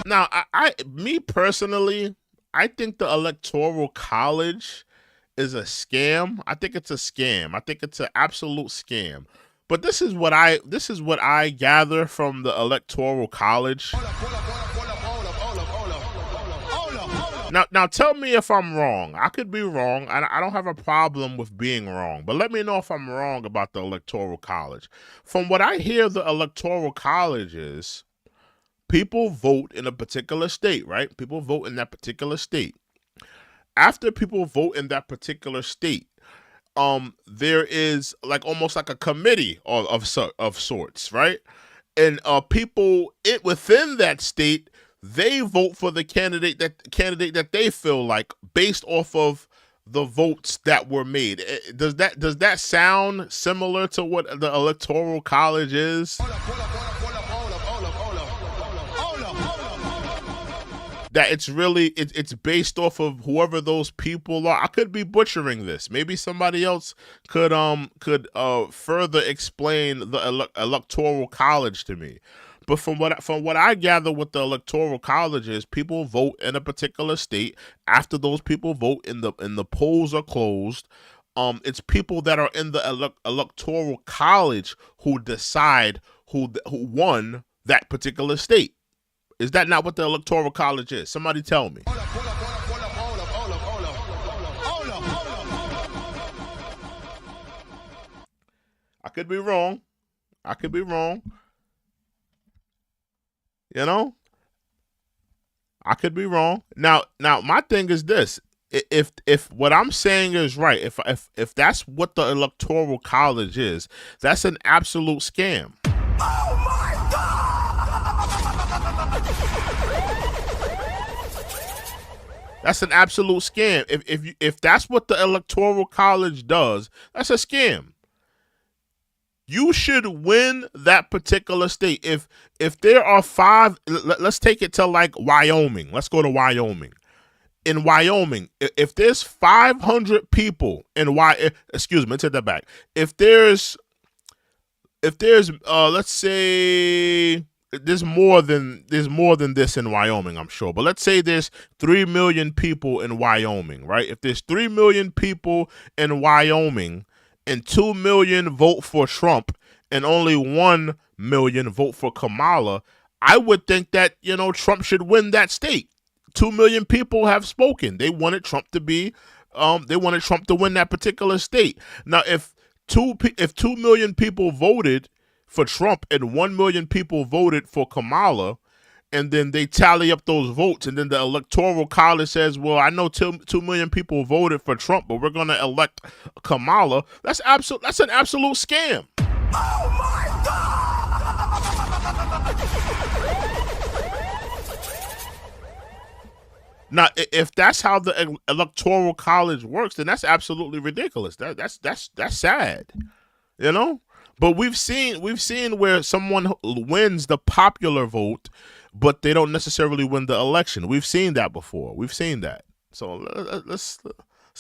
Now, me personally, I think the electoral college is a scam. I think it's a scam. I think it's an absolute scam. But this is what I gather from the electoral college. Now tell me if I'm wrong. I could be wrong. I don't have a problem with being wrong. But let me know if I'm wrong about the electoral college. From what I hear, the electoral college is people vote in a particular state, right? People vote in that particular state. After people vote in that particular state, there is like almost like a committee of sorts, right? And people within that state, they vote for the candidate that they feel like based off of the votes that were made. Does that sound similar to what the electoral college is? That it's based off of whoever those people are. I could be butchering this. Maybe somebody else could further explain the electoral college to me. But from what I gather, what the electoral college is, people vote in a particular state. After those people vote, and the polls are closed, it's people that are in the electoral college who decide who won that particular state. Is that not what the electoral college is? Somebody tell me. I could be wrong. You know, I could be wrong. Now, my thing is this: if what I'm saying is right, if that's what the electoral college is, that's an absolute scam. Oh my God! That's an absolute scam. If that's what the electoral college does, that's a scam. You should win that particular state. If there are five, let's take it to like Wyoming. Let's go to Wyoming. In Wyoming, if there's 500 people in excuse me, let's take that back. If there's let's say there's more than this in Wyoming, I'm sure. But let's say there's 3 million people in Wyoming, right? If there's 3 million people in Wyoming, and 2 million vote for Trump and only 1 million vote for Kamala, I would think that, Trump should win that state. 2 million people have spoken. They wanted Trump to be, they wanted Trump to win that particular state. Now, if 2 million people voted for Trump and 1 million people voted for Kamala, and then they tally up those votes, and then the electoral college says, well, I know 2 million people voted for Trump, but we're going to elect Kamala. That's an absolute scam. Oh my God! Now, if that's how the electoral college works, then that's absolutely ridiculous. That's sad, But we've seen where someone wins the popular vote, but they don't necessarily win the election. We've seen that before. We've seen that. So let's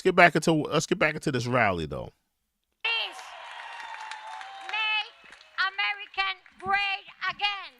get back into this rally though. Please make American great again.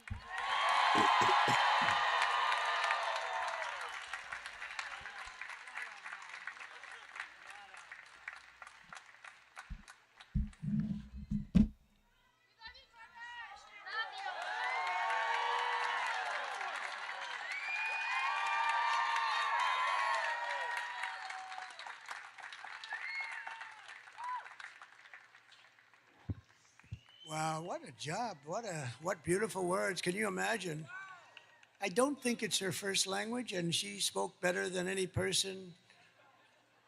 Wow, what a job. What beautiful words. Can you imagine? I don't think it's her first language, and she spoke better than any person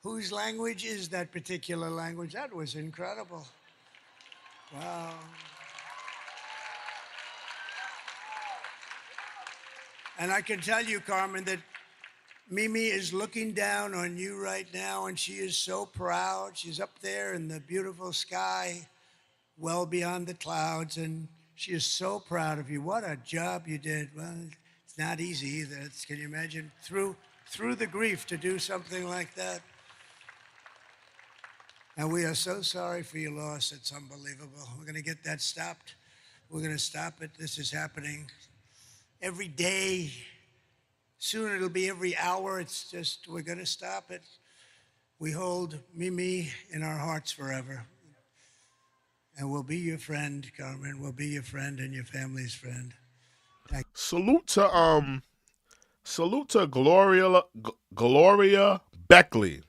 whose language is that particular language. That was incredible. Wow. And I can tell you, Carmen, that Mimi is looking down on you right now, and she is so proud. She's up there in the beautiful sky, well beyond the clouds, and she is so proud of you. What a job you did. Well, it's not easy either. Can you imagine through the grief to do something like that? And we are so sorry for your loss. It's unbelievable. We're going to get that stopped. We're going to stop it. This is happening every day. Soon it'll be every hour. It's just, we're going to stop it. We hold Mimi in our hearts forever. And we'll be your friend, Carmen. We'll be your friend and your family's friend. Salute to Gloria Beckley.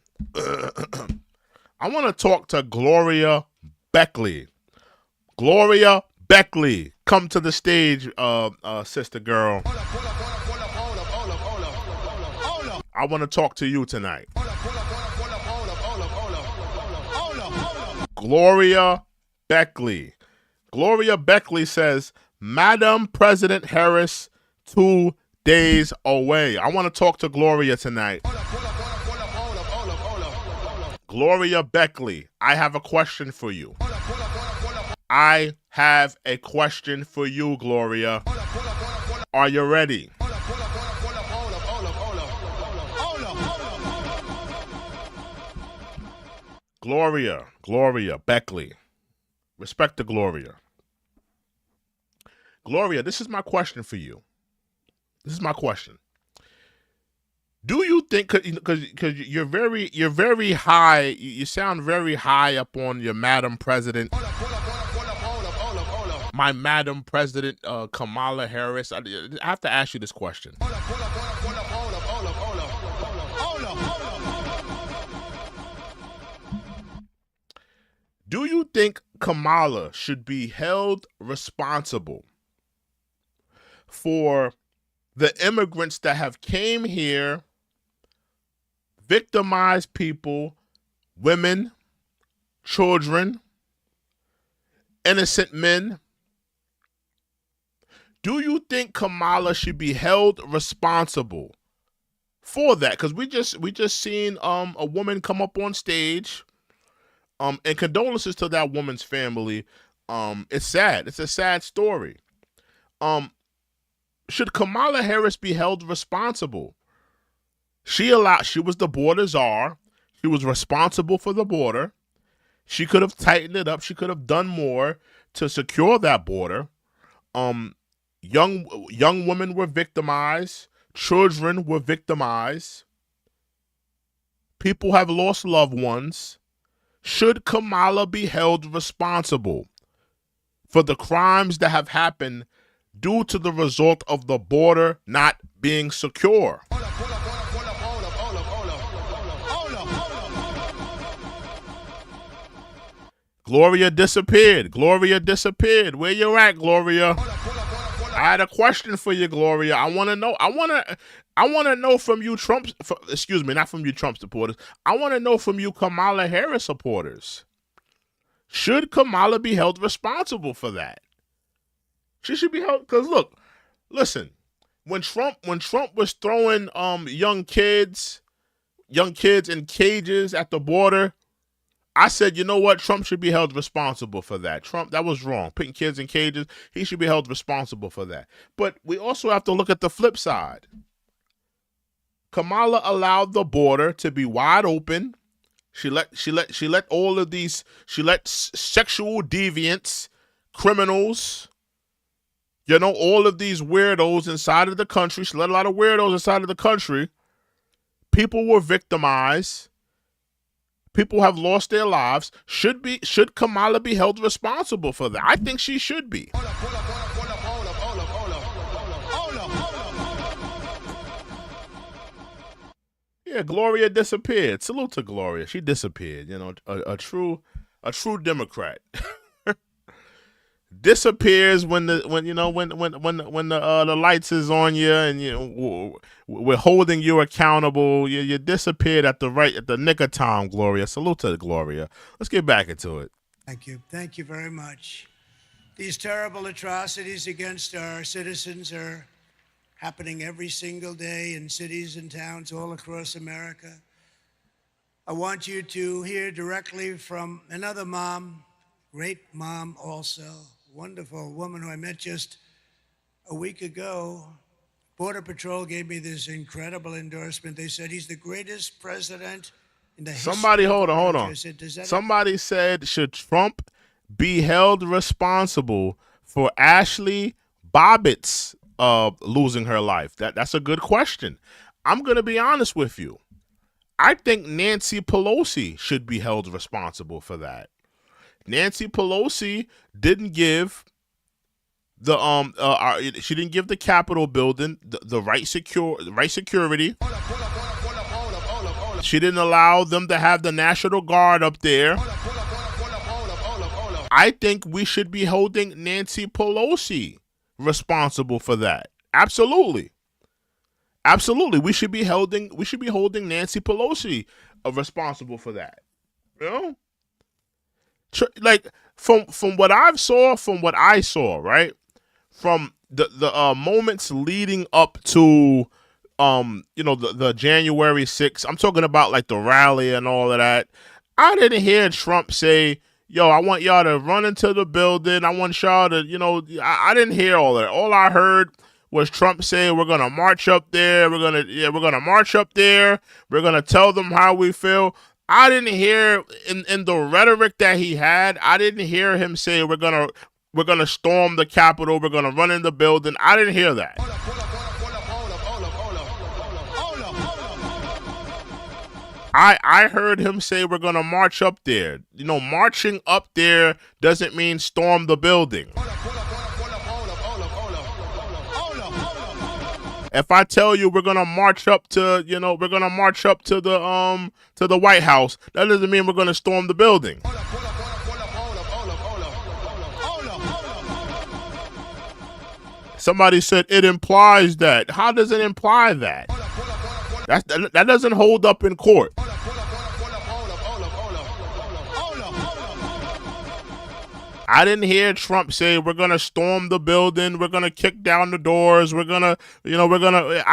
I want to talk to Gloria Beckley. Gloria Beckley, come to the stage, sister girl. I want to talk to you tonight. Gloria Beckley. Gloria Beckley says, Madam President Harris, 2 days away. I want to talk to Gloria tonight. Gloria Beckley, I have a question for you. I have a question for you, Gloria. Are you ready? Gloria Beckley. Respect to Gloria. Gloria, this is my question for you. This is my question. Do you think, because you're very high, you sound very high up on your Madam President, my Madam President Kamala Harris. I have to ask you this question. Do you think Kamala should be held responsible for the immigrants that have came here, victimized people, women, children, innocent men? Do you think Kamala should be held responsible for that? Because we just seen a woman come up on stage. And condolences to that woman's family. It's sad. It's a sad story. Should Kamala Harris be held responsible? She was the border czar. She was responsible for the border. She could have tightened it up. She could have done more to secure that border. Young women were victimized. Children were victimized. People have lost loved ones. Should Kamala be held responsible for the crimes that have happened due to the result of the border not being secure? Gloria disappeared. Where you at, Gloria? I had a question for you, Gloria. I want to know. I want to know from you, not from you Trump supporters. I want to know from you Kamala Harris supporters. Should Kamala be held responsible for that? She should be held, because listen, when Trump was throwing young kids in cages at the border, I said, you know what? Trump should be held responsible for that. Trump, that was wrong. Putting kids in cages, he should be held responsible for that. But we also have to look at the flip side. Kamala allowed the border to be wide open. She let all of these, she let sexual deviants, criminals, you know, all of these weirdos inside of the country. She let a lot of weirdos inside of the country. People were victimized. People have lost their lives. Should Kamala be held responsible for that? I think she should be. Yeah, Gloria disappeared. Salute to Gloria. She disappeared. You know, a true Democrat. Disappears when the lights is on you and we're holding you accountable. You disappeared at the nick of time, Gloria. Salute to Gloria. Let's get back into it. Thank you very much. These terrible atrocities against our citizens are happening every single day in cities and towns all across America. I want you to hear directly from another mom, great mom also, wonderful woman who I met just a week ago. Border Patrol gave me this incredible endorsement. They said he's the greatest president in the history. Somebody, hold on. Somebody said, should Trump be held responsible for Ashley Bobbitt's losing her life? That's a good question. I'm going to be honest with you. I think Nancy Pelosi should be held responsible for that. Nancy Pelosi didn't give she didn't give the Capitol building the right security. She didn't allow them to have the National Guard up there. I think we should be holding Nancy Pelosi responsible for that. Absolutely. We should be holding Nancy Pelosi responsible for that. You know? Like from what I saw, right? From the moments leading up to the January 6th, I'm talking about like the rally and all of that. I didn't hear Trump say, yo, I want y'all to run into the building. I want y'all to, I didn't hear all of that. All I heard was Trump saying, we're going to march up there. We're going to march up there. We're going to tell them how we feel. I didn't hear in the rhetoric that he had, I didn't hear him say, we're going to storm the Capitol. We're going to run in the building. I didn't hear that. I heard him say we're going to march up there. Marching up there doesn't mean storm the building. If I tell you we're going to march up to, the White House, that doesn't mean we're going to storm the building. Somebody said it implies that. How does it imply that? That doesn't hold up in court. I didn't hear Trump say we're going to storm the building, we're going to kick down the doors, I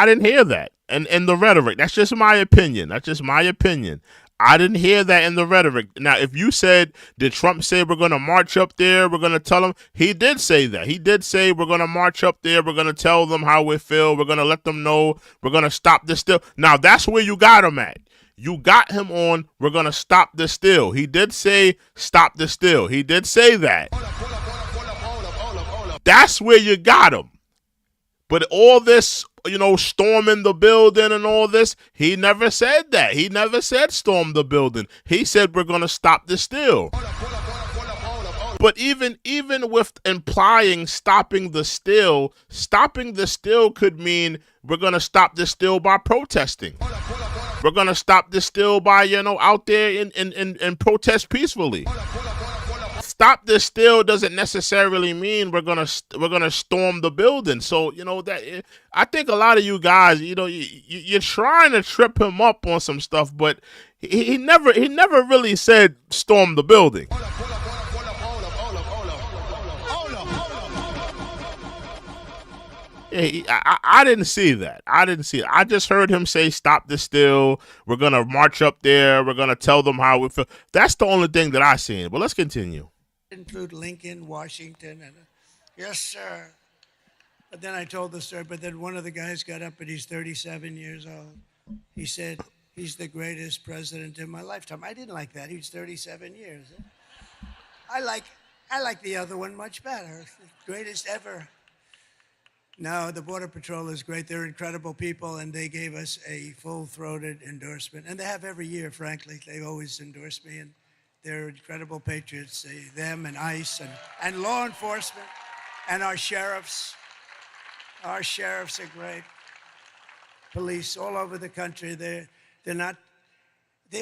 didn't hear that. And in the rhetoric, that's just my opinion. I didn't hear that in the rhetoric. Now, if you said, did Trump say we're going to march up there, we're going to tell them, he did say that. He did say we're going to march up there, we're going to tell them how we feel, we're going to let them know, we're going to stop this steal. Now, that's where you got him at. You got him on, we're going to stop the steal. He did say stop the steal. He did say that. That's where you got him. But all this, storming the building and all this, he never said that. He never said storm the building. He said we're going to stop the steal. But even with implying stopping the steal could mean we're going to stop the steal by protesting. We're going to stop this steal by, out there and protest peacefully. Stop this steal doesn't necessarily mean we're gonna storm the building. So that I think a lot of you guys, you're trying to trip him up on some stuff, but he never really said storm the building. I didn't see that. I didn't see it. I just heard him say, "Stop the steal. We're gonna march up there. We're gonna tell them how we feel." That's the only thing that I seen. But let's continue. Include Lincoln, Washington, and yes, sir. But then I told the story. But then one of the guys got up, and he's 37 years old. He said, "He's the greatest president in my lifetime." I didn't like that. He was 37 years. I like the other one much better. Greatest ever. No, the Border Patrol is great. They're incredible people, and they gave us a full-throated endorsement. And they have every year, frankly. They always endorse me, and they're incredible patriots. Them and ICE and law enforcement and our sheriffs. Our sheriffs are great. Police all over the country. They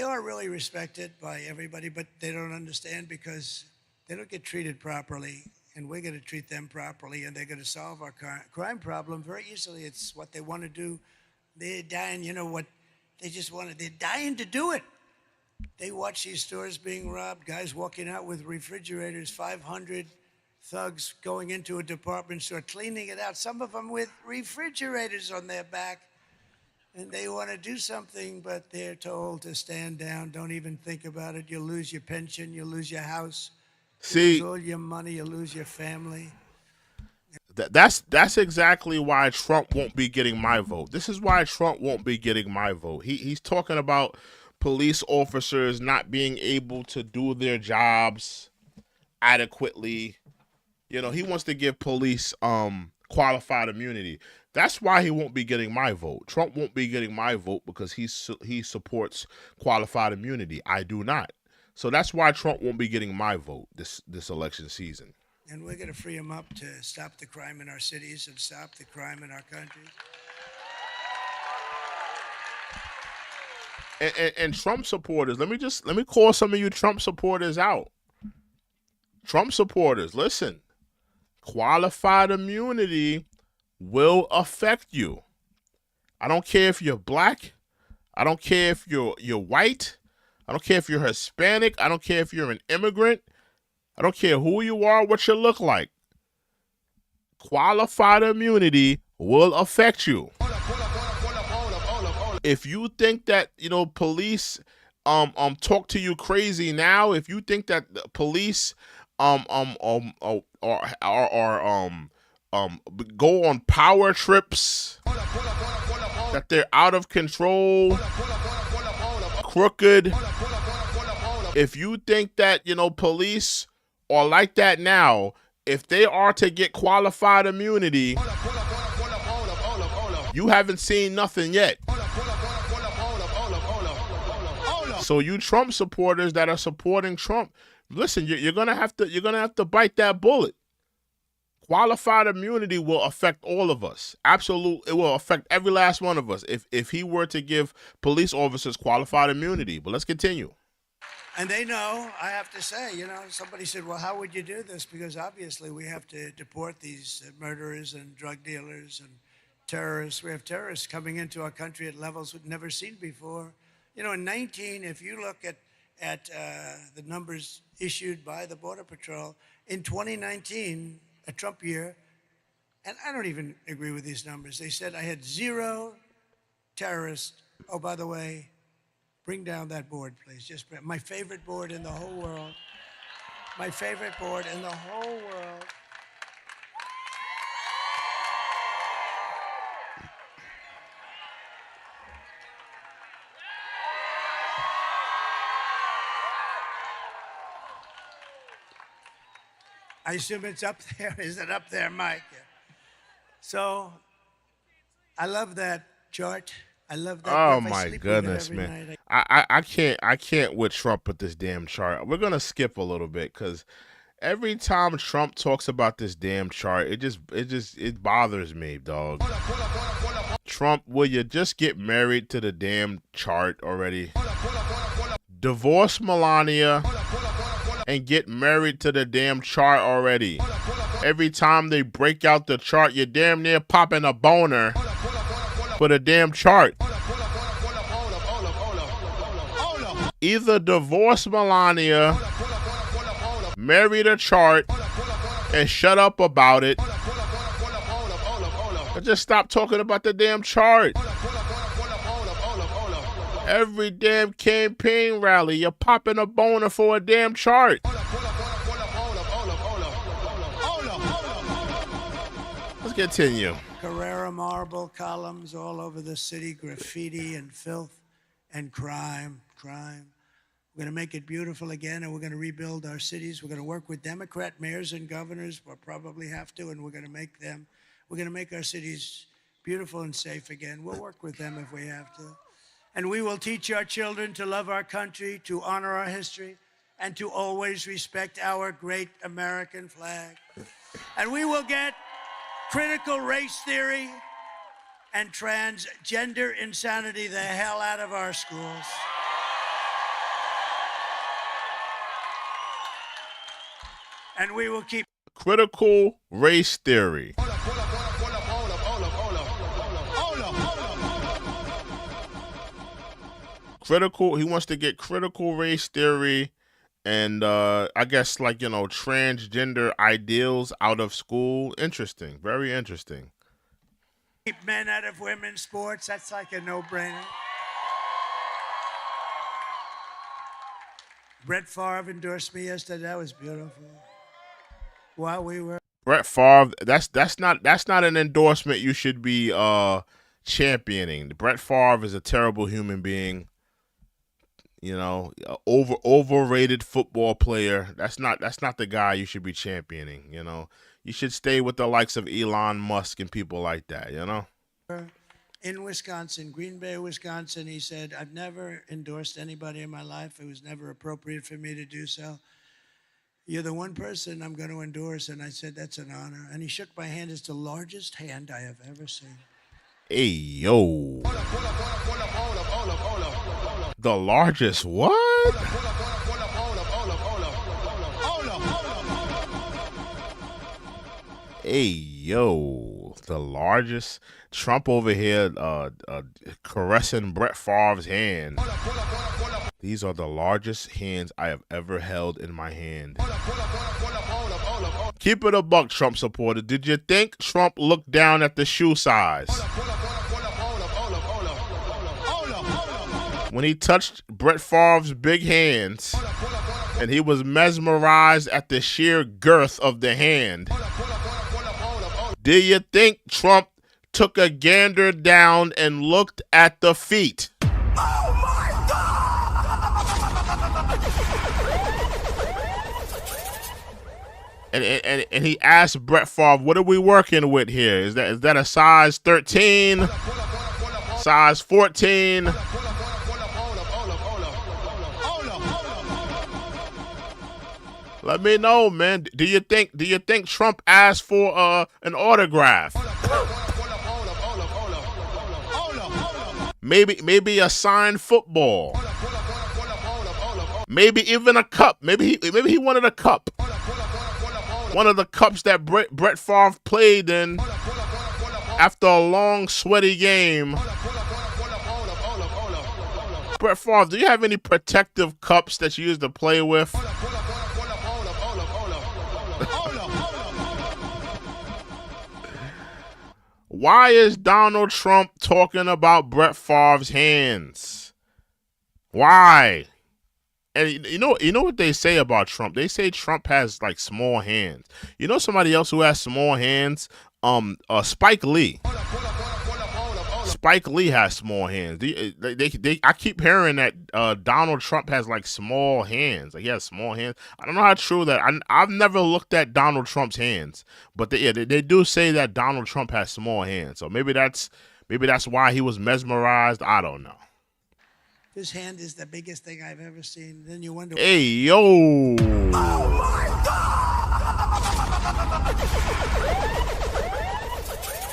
are really respected by everybody, but they don't understand because they don't get treated properly. And we're going to treat them properly, and they're going to solve our crime problem very easily. It's what they want to do. They're dying, you know what? They're dying to do it. They watch these stores being robbed, guys walking out with refrigerators, 500 thugs going into a department store, cleaning it out, some of them with refrigerators on their back. And they want to do something, but they're told to stand down, don't even think about it. You'll lose your pension, you'll lose your house. See, you lose all your money, you lose your family. That's exactly why Trump won't be getting my vote. This is why Trump won't be getting my vote. He's talking about police officers not being able to do their jobs adequately. You know, he wants to give police qualified immunity. That's why he won't be getting my vote. Trump won't be getting my vote because he supports qualified immunity. I do not. So that's why Trump won't be getting my vote this election season. And we're going to free him up to stop the crime in our cities and stop the crime in our country. And Trump supporters, let me call some of you Trump supporters out. Trump supporters, listen. Qualified immunity will affect you. I don't care if you're black. I don't care if you're white. I don't care if you're Hispanic. I don't care if you're an immigrant. I don't care who you are, what you look like. Qualified immunity will affect you. If you think that, you know, police talk to you crazy now, if you think that the police go on power trips, that they're out of control, crooked, if you think that, you know, police are like that now, if they are to get qualified immunity, you haven't seen nothing yet. So you Trump supporters that are supporting Trump, listen, you're gonna have to bite that bullet. Qualified immunity will affect all of us. Absolutely, it will affect every last one of us if he were to give police officers qualified immunity. But let's continue. And they know, I have to say, you know, somebody said, well, how would you do this? Because obviously we have to deport these murderers and drug dealers and terrorists. We have terrorists coming into our country at levels we've never seen before. You know, in 19, if you look at the numbers issued by the Border Patrol, in 2019, a Trump year, and I don't even agree with these numbers. They said I had 0 terrorists. Oh, by the way, bring down that board, please. Just my favorite board in the whole world. My favorite board in the whole world. I assume it's up there. Is it up there, Mike? Yeah. So, I love that chart. I love that. Oh my goodness, man! I can't with Trump with this damn chart. We're gonna skip a little bit because every time Trump talks about this damn chart, it bothers me, dog. Trump, will you just get married to the damn chart already? Divorce Melania and get married to the damn chart already. Every time they break out the chart, you're damn near popping a boner for the damn chart. Either divorce Melania, marry the chart, and shut up about it. just stop talking about the damn chart. Every damn campaign rally, you're popping a boner for a damn chart. Let's continue. Carrera marble columns all over the city, graffiti and filth and crime. We're going to make it beautiful again, and we're going to rebuild our cities. We're going to work with Democrat mayors and governors. We'll probably have to, and we're going to make our cities beautiful and safe again. We'll work with them if we have to. And we will teach our children to love our country, to honor our history, and to always respect our great American flag. And we will get critical race theory and transgender insanity the hell out of our schools. And we will keep critical race theory. He wants to get critical race theory and I guess transgender ideals out of school. Interesting. Very interesting. Keep men out of women's sports. That's like a no-brainer. Brett Favre endorsed me yesterday. That was beautiful. While we were Brett Favre, that's not an endorsement you should be championing. Brett Favre is a terrible human being. Overrated football player. That's not the guy you should be championing. You should stay with the likes of Elon Musk and people like that. In Wisconsin, Green Bay, Wisconsin, he said, "I've never endorsed anybody in my life. It was never appropriate for me to do so. You're the one person I'm going to endorse." And I said, "That's an honor." And he shook my hand. It's the largest hand I have ever seen. Hey, yo. The largest what? Hey, yo. The largest. Trump over here caressing Brett Favre's hand. These are the largest hands I have ever held in my hand. Keep it a buck, Trump supporter. Did you think Trump looked down at the shoe size? When he touched Brett Favre's big hands, and he was mesmerized at the sheer girth of the hand, do you think Trump took a gander down and looked at the feet? Oh my God! And he asked Brett Favre, "What are we working with here? Is that a size 13? Size 14?" Let me know, man. Do you think Trump asked for an autograph? Maybe a signed football. Maybe even a cup. Maybe he wanted a cup. One of the cups that Brett Favre played in after a long, sweaty game. Brett Favre, do you have any protective cups that you used to play with? Why is Donald Trump talking about Brett Favre's hands? Why? And you know what they say about Trump? They say Trump has like small hands. You know somebody else who has small hands? Spike Lee. Spike Lee has small hands. I keep hearing that Donald Trump has like small hands. Like he has small hands. I don't know how true that. I've never looked at Donald Trump's hands, but they do say that Donald Trump has small hands. So maybe that's why he was mesmerized. I don't know. This hand is the biggest thing I've ever seen. Then you wonder. Hey yo! Oh my God!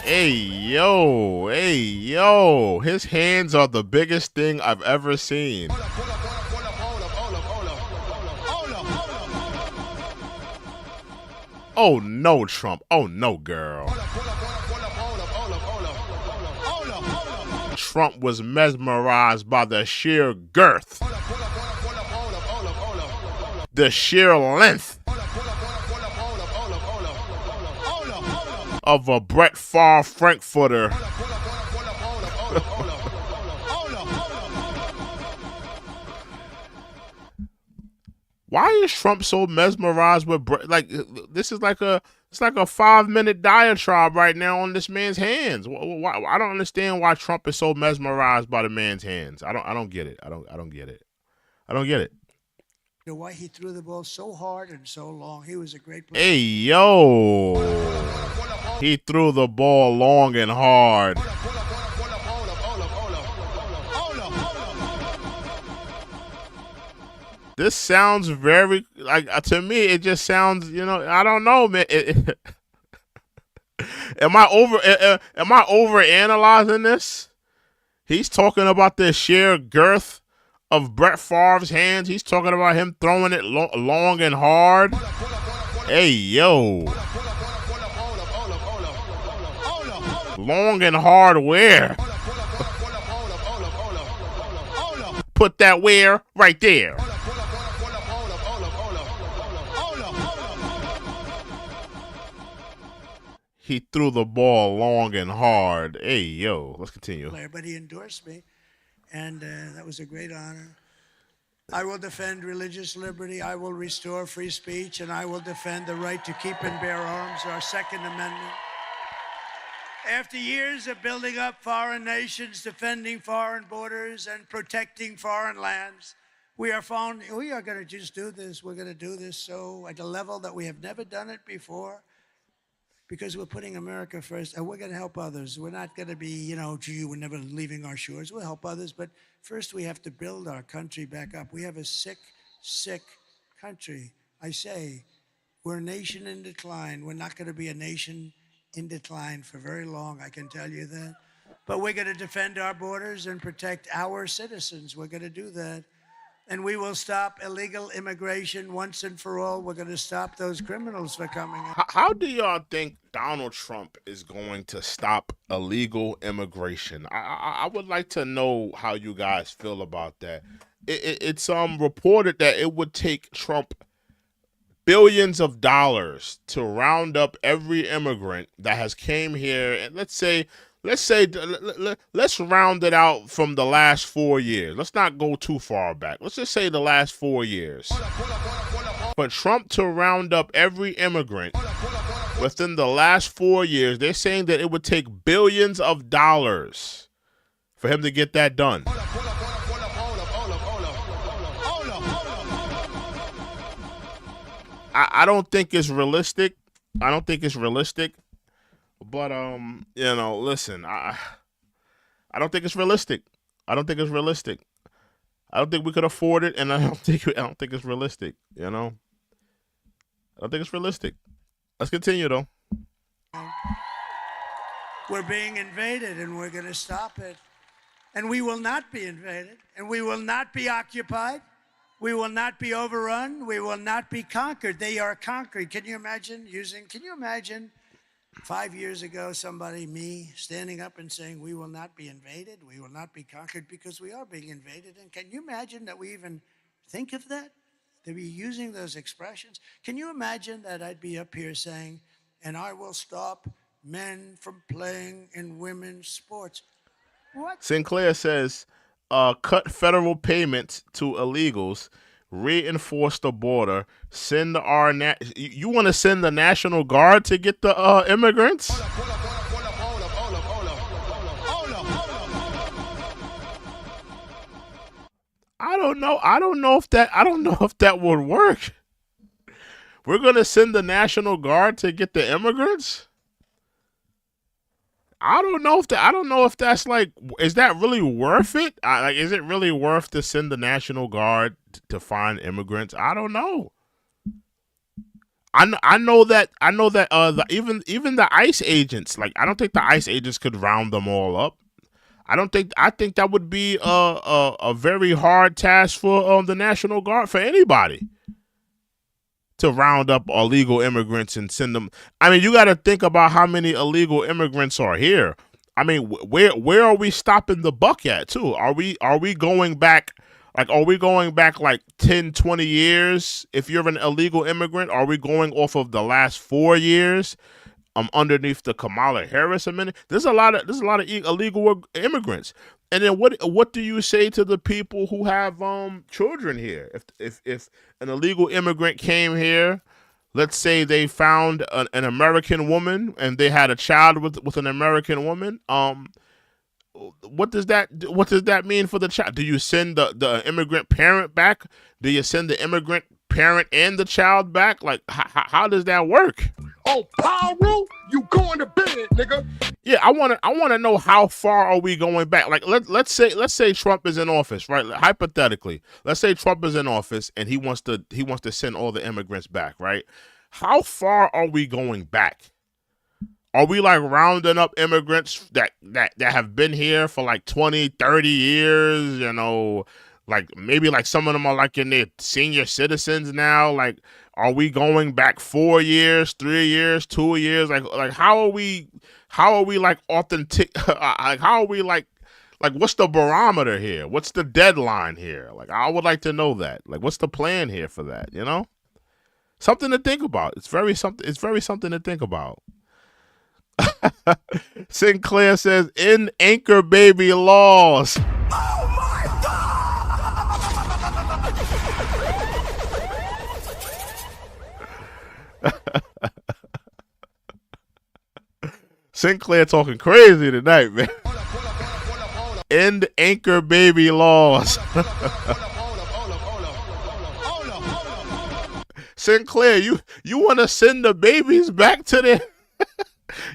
Hey yo, his hands are the biggest thing I've ever seen. Oh no, Trump. Oh no, girl. Trump was mesmerized by the sheer girth, the sheer length, of a Brett Favre Frankfurter. Why is Trump so mesmerized with this is like a 5-minute diatribe right now on this man's hands. Why, I don't understand why Trump is so mesmerized by the man's hands. I don't get it. I don't get it. I don't get it. You know why he threw the ball so hard and so long? He was a great player. Hey yo, he threw the ball long and hard. This sounds very to me. It just sounds, I don't know, man. Am I over analyzing this? He's talking about the sheer girth of Brett Favre's hands. He's talking about him throwing it long and hard. Hey yo, long and hard where? Put that where right there. He threw the ball long and hard. Hey, yo, let's continue. But he endorsed me, and that was a great honor. I will defend religious liberty. I will restore free speech, and I will defend the right to keep and bear arms, our Second Amendment. After years of building up foreign nations, defending foreign borders, and protecting foreign lands, we are going to just do this. We're going to do this so at a level that we have never done it before. Because we're putting America first, and we're going to help others. We're not going to be, gee, we're never leaving our shores. We'll help others, but first we have to build our country back up. We have a sick, sick country. I say, we're a nation in decline. We're not going to be a nation in decline for very long, I can tell you that. But we're going to defend our borders and protect our citizens. We're going to do that. And we will stop illegal immigration once and for all. We're going to stop those criminals from coming in. How do y'all think Donald Trump is going to stop illegal immigration? I would like to know how you guys feel about that. It's reported that it would take Trump billions of dollars to round up every immigrant that has came here, and let's round it out from the last 4 years. Let's not go too far back. Let's just say the last 4 years. For Trump to round up every immigrant within the last 4 years, they're saying that it would take billions of dollars for him to get that done. I don't think it's realistic. But listen, I don't think it's realistic. I don't think we could afford it, and I don't think it's realistic. I don't think it's realistic. Let's continue though. We're being invaded, and we're going to stop it. And we will not be invaded, and we will not be occupied. We will not be overrun. We will not be conquered. They are conquered. Can you imagine 5 years ago, me, standing up and saying, we will not be invaded, we will not be conquered, because we are being invaded. And can you imagine that we even think of that? To be using those expressions? Can you imagine that I'd be up here saying, and I will stop men from playing in women's sports? What? Sinclair says, cut federal payments to illegals, reinforce the border, send our you want to send the National Guard to get the immigrants? I don't know if that would work. We're gonna send the National Guard to get the immigrants? I don't know if that's is that really worth it? Is it really worth to send the National Guard to find immigrants? I don't know. I know that even the ICE agents, I don't think the ICE agents could round them all up. I think that would be a very hard task for the National Guard, for anybody, to round up illegal immigrants and send them. I mean, you got to think about how many illegal immigrants are here. I mean, where are we stopping the buck at too? Are we going back? Are we going back 10, 20 years? If you're an illegal immigrant, are we going off of the last 4 years? underneath the Kamala Harris amendment. There's a lot of illegal immigrants. And then what do you say to the people who have children here? If an illegal immigrant came here, let's say they found an American woman and they had a child with an American woman, what does that mean for the child? Do you send the immigrant parent back? Do you send the immigrant parent and the child back? Like, how does that work? Oh, Pyro, you going to bed, nigga. Yeah, I want to know, how far are we going back? Like, let's say Trump is in office, right? Hypothetically, let's say Trump is in office and he wants to send all the immigrants back, right? How far are we going back? Are we like rounding up immigrants that have been here for like 20, 30 years, you know, like maybe like some of them are like in their senior citizens now? Like, are we going back 4 years, 3 years, 2 years? Like how are we like authentic? Like, how are we like what's the barometer here? What's the deadline here? Like, I would like to know that. Like, what's the plan here for that? You know, something to think about. It's very something to think about. Sinclair says, in anchor baby laws. Oh my God! Sinclair talking crazy tonight, man. End anchor baby laws. Sinclair, you want to send the babies back to their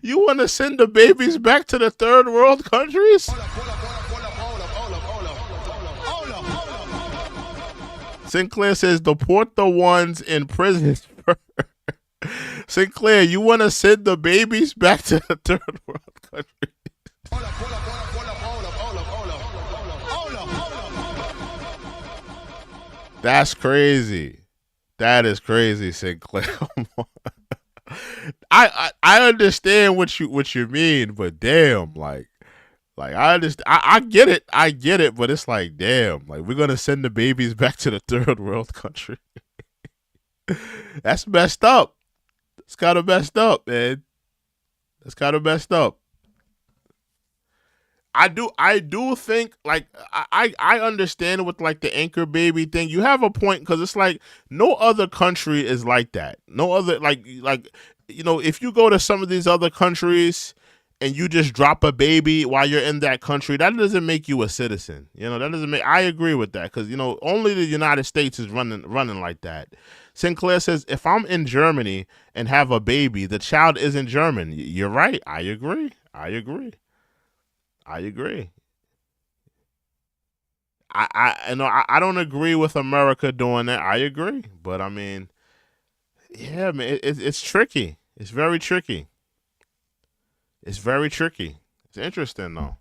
You want to send the babies back to the third world countries? Sinclair says, deport the ones in prison. Sinclair, you want to send the babies back to the third world countries? That's crazy. That is crazy, Sinclair. I understand what you mean, but damn, like I understand, I get it, but it's like, damn, like, we're gonna send the babies back to the third world country. That's messed up. It's kind of messed up, man. That's kind of messed up. I do think, like, I understand with like the anchor baby thing. You have a point, because it's like no other country is like that. No other, like you know, if you go to some of these other countries and you just drop a baby while you're in that country, that doesn't make you a citizen. You know, that doesn't make. I agree with that, because, you know, only the United States is running like that. Sinclair says, if I'm in Germany and have a baby, the child isn't German. You're right. I agree. I don't agree with America doing that. I agree, but I mean, yeah, man, it's tricky. It's very tricky. It's very tricky. It's interesting, though.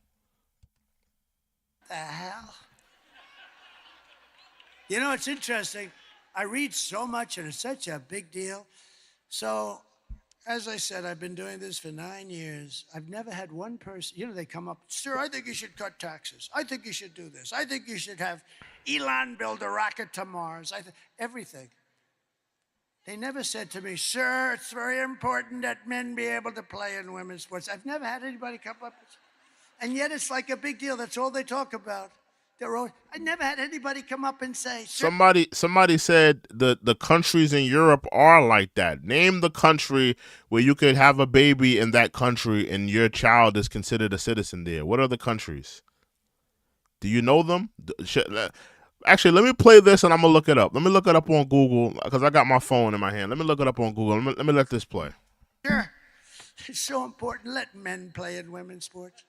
The hell? You know, it's interesting. I read so much, and it's such a big deal. So, as I said, I've been doing this for 9 years. I've never had one person, you know, they come up, sir, I think you should cut taxes. I think you should do this. I think you should have Elon build a rocket to Mars. Everything. They never said to me, sir, it's very important that men be able to play in women's sports. I've never had anybody come up, and yet it's like a big deal. That's all they talk about. I never had anybody come up and say, sir. Somebody said the countries in Europe are like that. Name the country where you could have a baby in that country and your child is considered a citizen there. What are the countries? Do you know them? Actually, let me play this and I'm going to look it up. Let me look it up on Google, because I got my phone in my hand. Let me look it up on Google. Let me let this play. Sure. It's so important. Let men play in women's sports.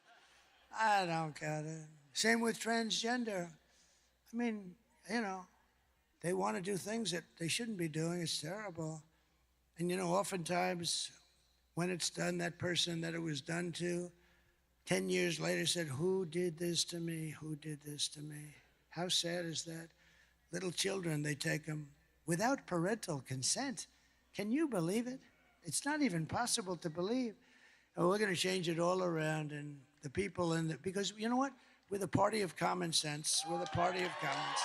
I don't get it. Same with transgender. I mean, you know, they want to do things that they shouldn't be doing. It's terrible. And, you know, oftentimes when it's done, that person that it was done to, 10 years later said, who did this to me? Who did this to me? How sad is that? Little children, they take them without parental consent. Can you believe it? It's not even possible to believe. And we're going to change it all around, and the people in the, because you know what? We're the party of common sense. We're the party of common sense.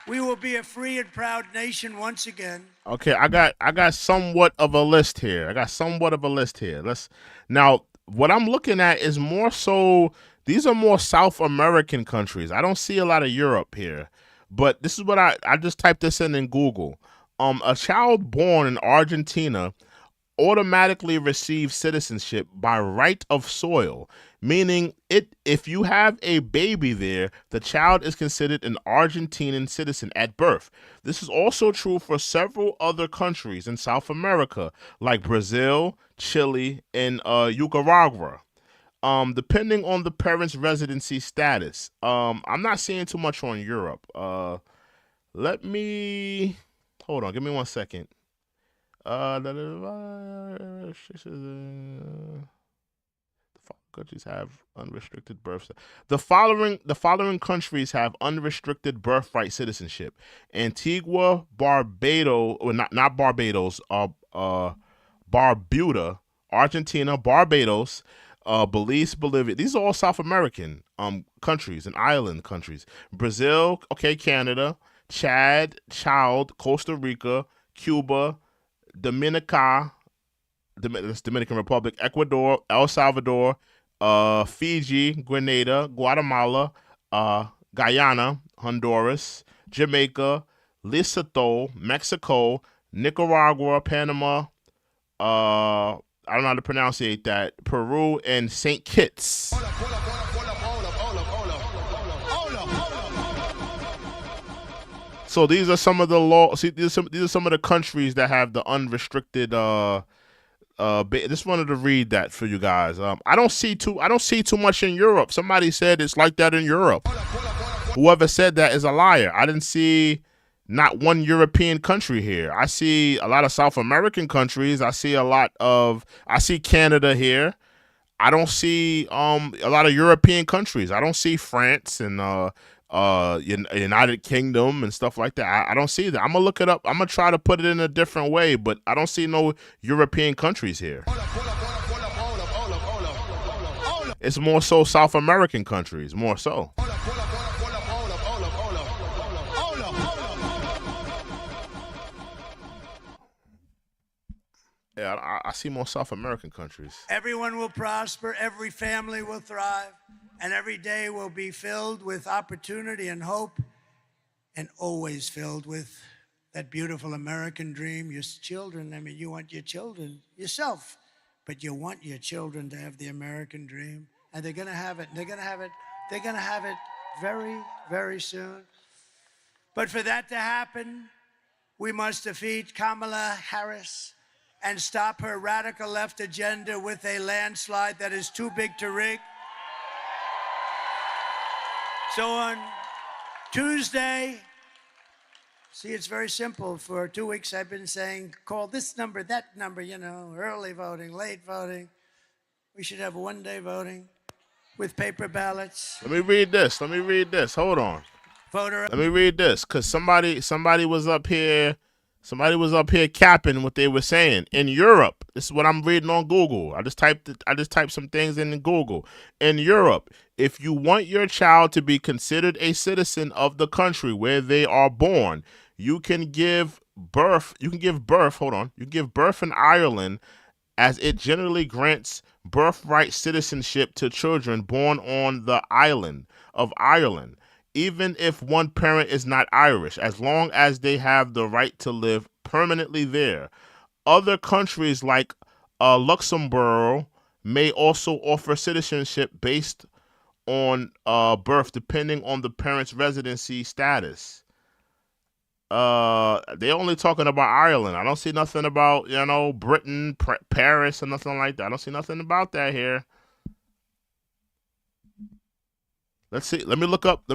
We will be a free and proud nation once again. Okay, I got somewhat of a list here. Let's now what I'm looking at is more so these are more South American countries. I don't see a lot of Europe here. But this is what I just typed this in Google. A child born in Argentina automatically receives citizenship by right of soil, meaning if you have a baby there, the child is considered an Argentinian citizen at birth. This is also true for several other countries in South America, like Brazil, Chile, and Nicaragua. Depending on the parent's residency status. I'm not seeing too much on Europe. Let me hold on. Give me 1 second. Countries have unrestricted birth. The following countries have unrestricted birthright citizenship: Antigua, Barbados, or not Barbados, Barbuda, Argentina, Barbados, Belize, Bolivia. These are all South American countries and island countries. Brazil, okay, Canada, Chad, Costa Rica, Cuba, Dominican Republic, Ecuador, El Salvador, Fiji, Grenada, Guatemala, Guyana, Honduras, Jamaica, Lesotho, Mexico, Nicaragua, Panama, I don't know how to pronunciate that, Peru, and St. Kitts. So these are some of the law. See, these are some of the countries that have the unrestricted. Just wanted to read that for you guys. I don't see too much in Europe. Somebody said it's like that in Europe. Whoever said that is a liar. I didn't see not one European country here. I see a lot of South American countries. I see Canada here. I don't see a lot of European countries. I don't see France and United Kingdom and stuff like that. I don't see that. I'm gonna look it up. I'm gonna try to put it in a different way, but I don't see no European countries here. It's more so South American countries, more so. Yeah, I see more South American countries. Everyone will prosper, every family will thrive, and every day will be filled with opportunity and hope, and always filled with that beautiful American dream. Your children, I mean, you want your children, yourself, but you want your children to have the American dream, and they're going to have it. They're going to have it. They're going to have it very, very soon. But for that to happen, we must defeat Kamala Harris and stop her radical left agenda with a landslide that is too big to rig. So on Tuesday, see, it's very simple. For 2 weeks, I've been saying, call this number, that number, early voting, late voting. We should have one-day voting with paper ballots. Let me read this. Hold on. Let me read this, because somebody was up here. Somebody was up here capping what they were saying. In Europe, this is what I'm reading on Google. I just typed some things in Google. In Europe, if you want your child to be considered a citizen of the country where they are born, you can give birth. You can give birth in Ireland, as it generally grants birthright citizenship to children born on the island of Ireland, even if one parent is not Irish, as long as they have the right to live permanently there. Other countries like Luxembourg may also offer citizenship based on birth, depending on the parent's residency status. They're only talking about Ireland. I don't see nothing about, Britain, Paris, or nothing like that. I don't see nothing about that here. Let's see. Let me look up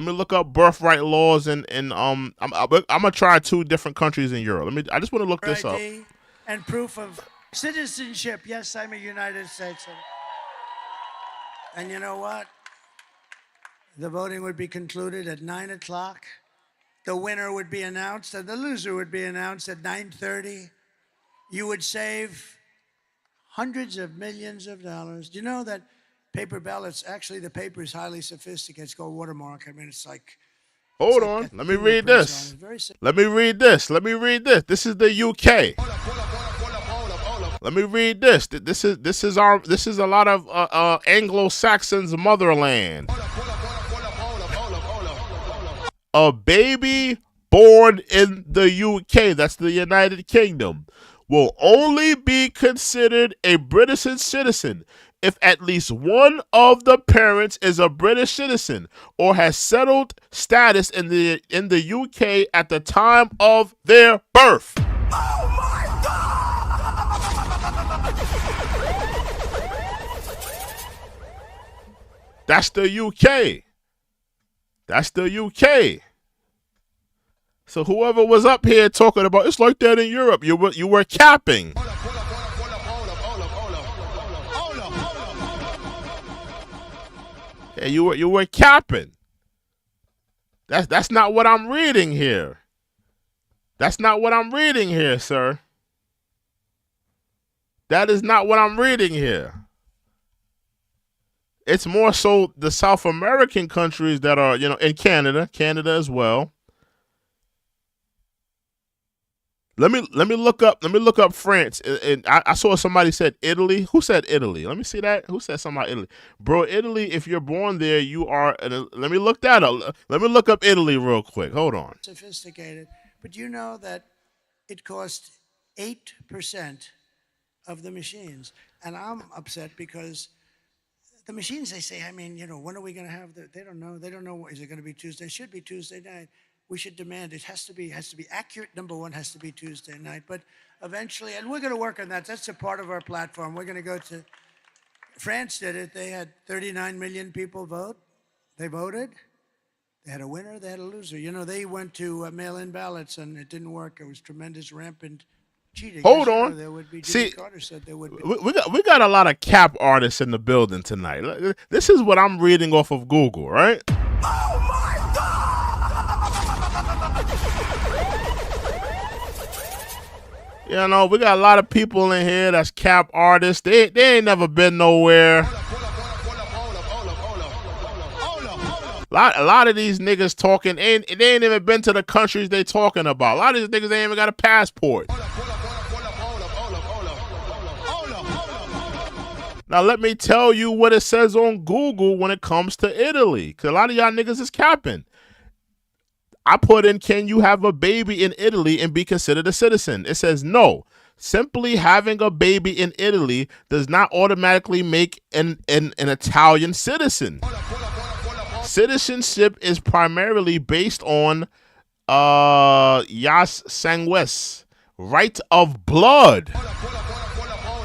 birthright laws and I'm gonna try 2 different countries in Europe. I just want to look this up. And proof of citizenship. Yes, I'm a United States citizen. And you know what? The voting would be concluded at 9 o'clock. The winner would be announced, and the loser would be announced at 9:30. You would save hundreds of millions of dollars. Do you know that paper ballots, actually the paper is highly sophisticated. It's called watermark. I mean, it's like Hold on. Let me read this. Let me read this. Let me read this. This is the UK. Let me read this. This is a lot of Anglo-Saxons' motherland. A baby born in the UK, that's the United Kingdom, will only be considered a British citizen if at least one of the parents is a British citizen or has settled status in the UK at the time of their birth. Oh my God! That's the UK. That's the UK. So whoever was up here talking about it's like that in Europe, you were capping. Yeah, you were capping. That's not what I'm reading here. That's not what I'm reading here, sir. That is not what I'm reading here. It's more so the South American countries that are, in Canada as well. Let me look up France. And I saw somebody said Italy. Who said Italy? Let me see that. Who said something about Italy? Bro, Italy, if you're born there, you are. Let me look that up. Let me look up Italy real quick. Hold on. Sophisticated. But you know that it cost 8% of the machines. And I'm upset because the machines, they say, when are we going to have they don't know. They don't know. Is it going to be Tuesday? It should be Tuesday night. We should demand it has to be accurate. Number one has to be Tuesday night, but eventually, and we're going to work on that. That's a part of our platform. We're going to go to France. Did it? They had 39 million people vote. They voted. They had a winner. They had a loser. They went to mail-in ballots, and it didn't work. It was tremendous, rampant cheating. Hold on. There would be. See, Carter said there would be. We got a lot of cap artists in the building tonight. This is what I'm reading off of Google, right? Oh my God! We got a lot of people in here that's cap artists. They ain't never been nowhere. A lot of these niggas talking, they ain't even been to the countries they talking about. A lot of these niggas ain't even got a passport. Now let me tell you what it says on Google when it comes to Italy, because a lot of y'all niggas is capping. I put in, can you have a baby in Italy and be considered a citizen? It says no. Simply having a baby in Italy does not automatically make an Italian citizen. Citizenship is primarily based on Ius Sanguis, right of blood,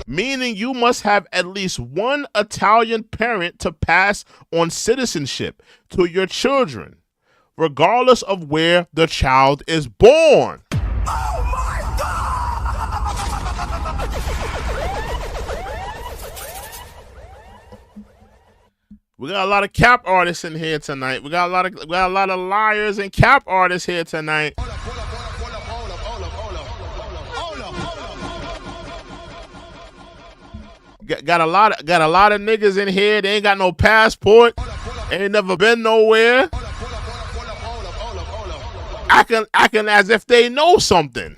meaning you must have at least one Italian parent to pass on citizenship to your children, regardless of where the child is born. Oh my God! We got a lot of cap artists in here tonight. We got a lot of liars and cap artists here tonight. Got a lot of niggas in here. They ain't got no passport. Ain't never been nowhere. Acting as if they know something.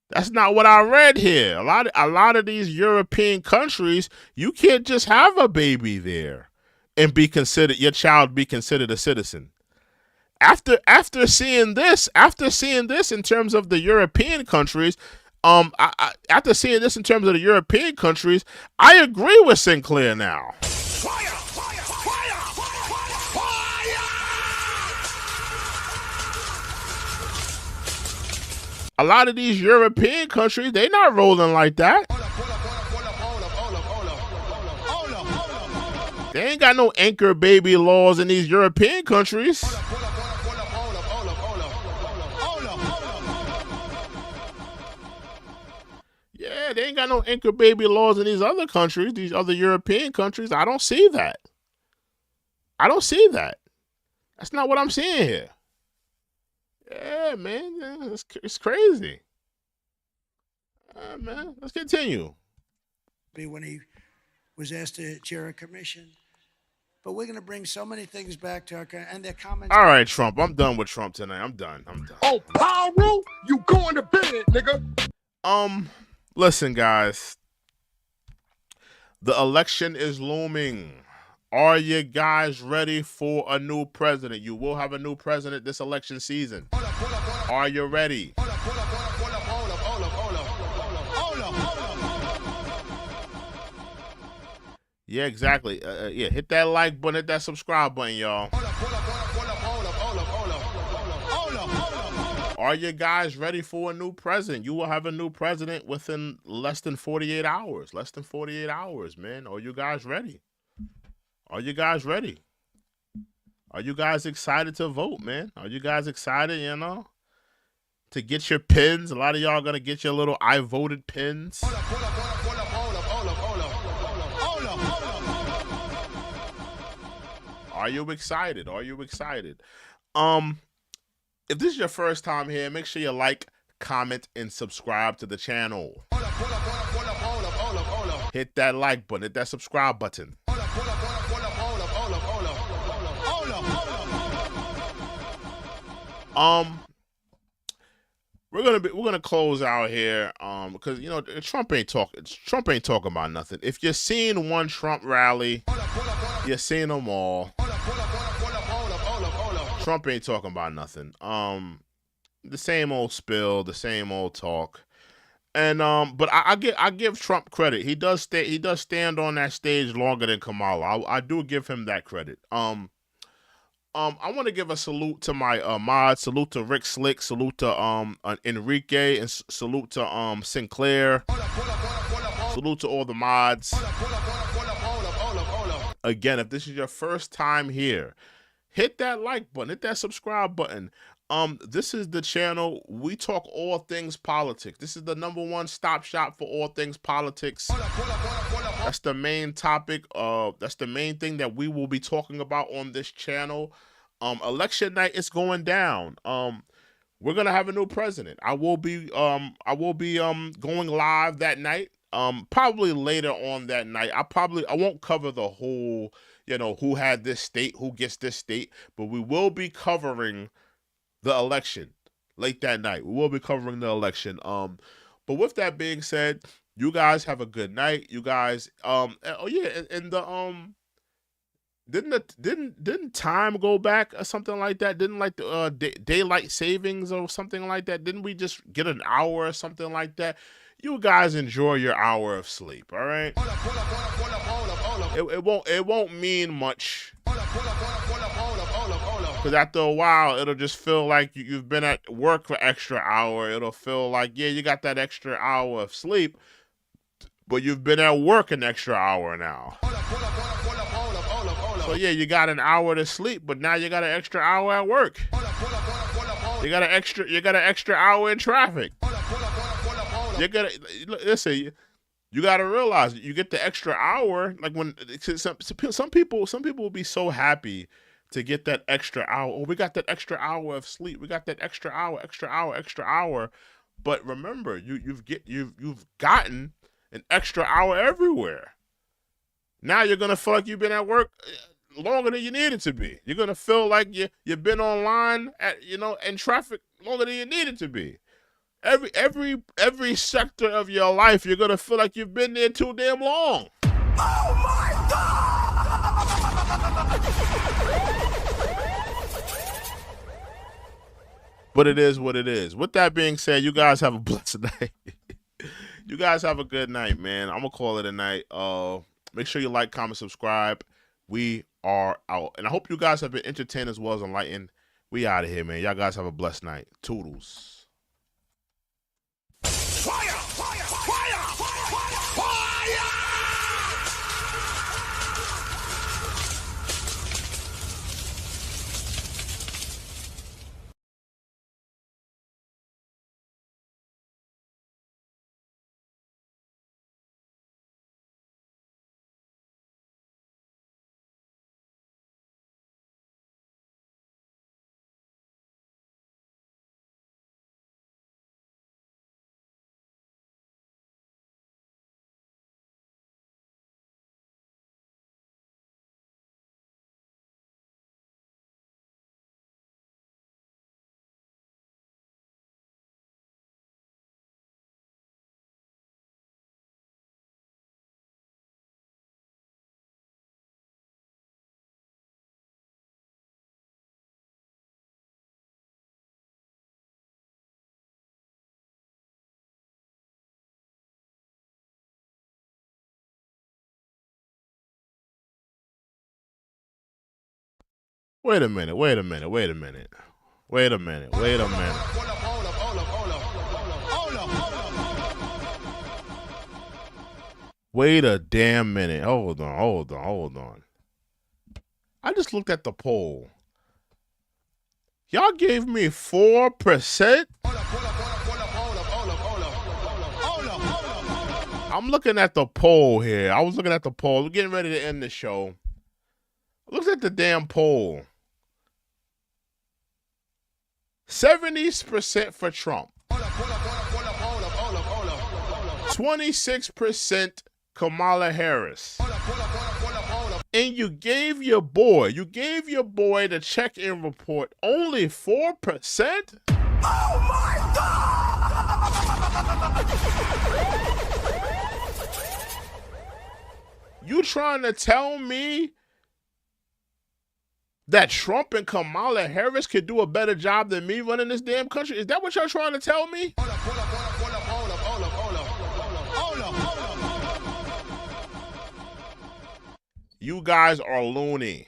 That's not what I read here. A lot of these European countries, you can't just have a baby there and your child be considered a citizen. After seeing this in terms of the European countries, I agree with Sinclair now. Fire! Fire! Fire! Fire! A lot of these European countries, they not rolling like that. They ain't got no anchor baby laws in these European countries. Yeah, they ain't got no anchor baby laws in these other countries, these other European countries. I don't see that. That's not what I'm seeing here. Yeah, man, it's crazy. Man, let's continue. When he was asked to chair a commission. But we're going to bring so many things back to our and their comments. All right, Trump. I'm done with Trump tonight. I'm done. Oh, Pyro, you going to bed, nigga. Listen, guys. The election is looming. Are you guys ready for a new president? You will have a new president this election season. Are you ready? Yeah, exactly. Yeah, hit that like button, hit that subscribe button, y'all. Are you guys ready for a new president? You will have a new president within less than 48 hours. Less than 48 hours, man. Are you guys ready? Are you guys ready? Are you guys excited to vote, man? Are you guys excited, to get your pins? A lot of y'all are going to get your little I voted pins. Are you excited? Are you excited? If this is your first time here, make sure you like, comment, and subscribe to the channel. Hit that like button, hit that subscribe button. We're gonna close out here because Trump ain't talking about nothing. If you're seeing one Trump rally, you're seeing them all. Trump ain't talking about nothing. The same old spill, the same old talk. And but I give Trump credit. He does stand on that stage longer than Kamala. I do give him that credit. I want to give a salute to my mods. Salute to Rick Slick. Salute to Enrique, and salute to Sinclair. Salute to all the mods. Again, if this is your first time here, hit that like button, hit that subscribe button. This is the channel. We talk all things politics. This is the #1 stop shop for all things politics. That's the main topic. That's the main thing that we will be talking about on this channel. Election night is going down. We're gonna have a new president. I will be going live that night. Probably later on that night. I won't cover the whole, who had this state, who gets this state, but we will be covering the election late that night. We will be covering the election. But with that being said, you guys have a good night. You guys, oh yeah, and the didn't time go back or something like that? Didn't like the daylight savings or something like that? Didn't we just get an hour or something like that? You guys enjoy your hour of sleep, all right? It won't mean much. Because after a while, it'll just feel like you've been at work for extra hour. It'll feel like, yeah, you got that extra hour of sleep, but you've been at work an extra hour now. So yeah, you got an hour to sleep, but now you got an extra hour at work. You got an extra hour in traffic. Listen, you gotta realize you get the extra hour. Like when some people will be so happy to get that extra hour. Oh, we got that extra hour of sleep. We got that extra hour. But remember, you've gotten an extra hour everywhere. Now you're gonna feel like you've been at work longer than you needed to be. You're gonna feel like you've been online in traffic longer than you needed to be. Every sector of your life, you're gonna feel like you've been there too damn long. Oh my God! But it is what it is. With that being said, you guys have a blessed night. You guys have a good night, man. I'm gonna call it a night. Make sure you like, comment, subscribe. We are out. And I hope you guys have been entertained as well as enlightened. We out of here, man. Y'all guys have a blessed night. Toodles. Wait a minute. Wait a minute. Wait a minute. Wait a minute. Wait a minute. Wait a damn minute. Hold on. Hold on. Hold on. I just looked at the poll. Y'all gave me 4%. I'm looking at the poll here. I was looking at the poll. We're getting ready to end the show. Look at the damn poll. 70% for Trump. 26% Kamala Harris. And you gave your boy the check-in report only 4%? Oh my God! You trying to tell me that Trump and Kamala Harris could do a better job than me running this damn country? Is that what y'all trying to tell me? You guys are loony.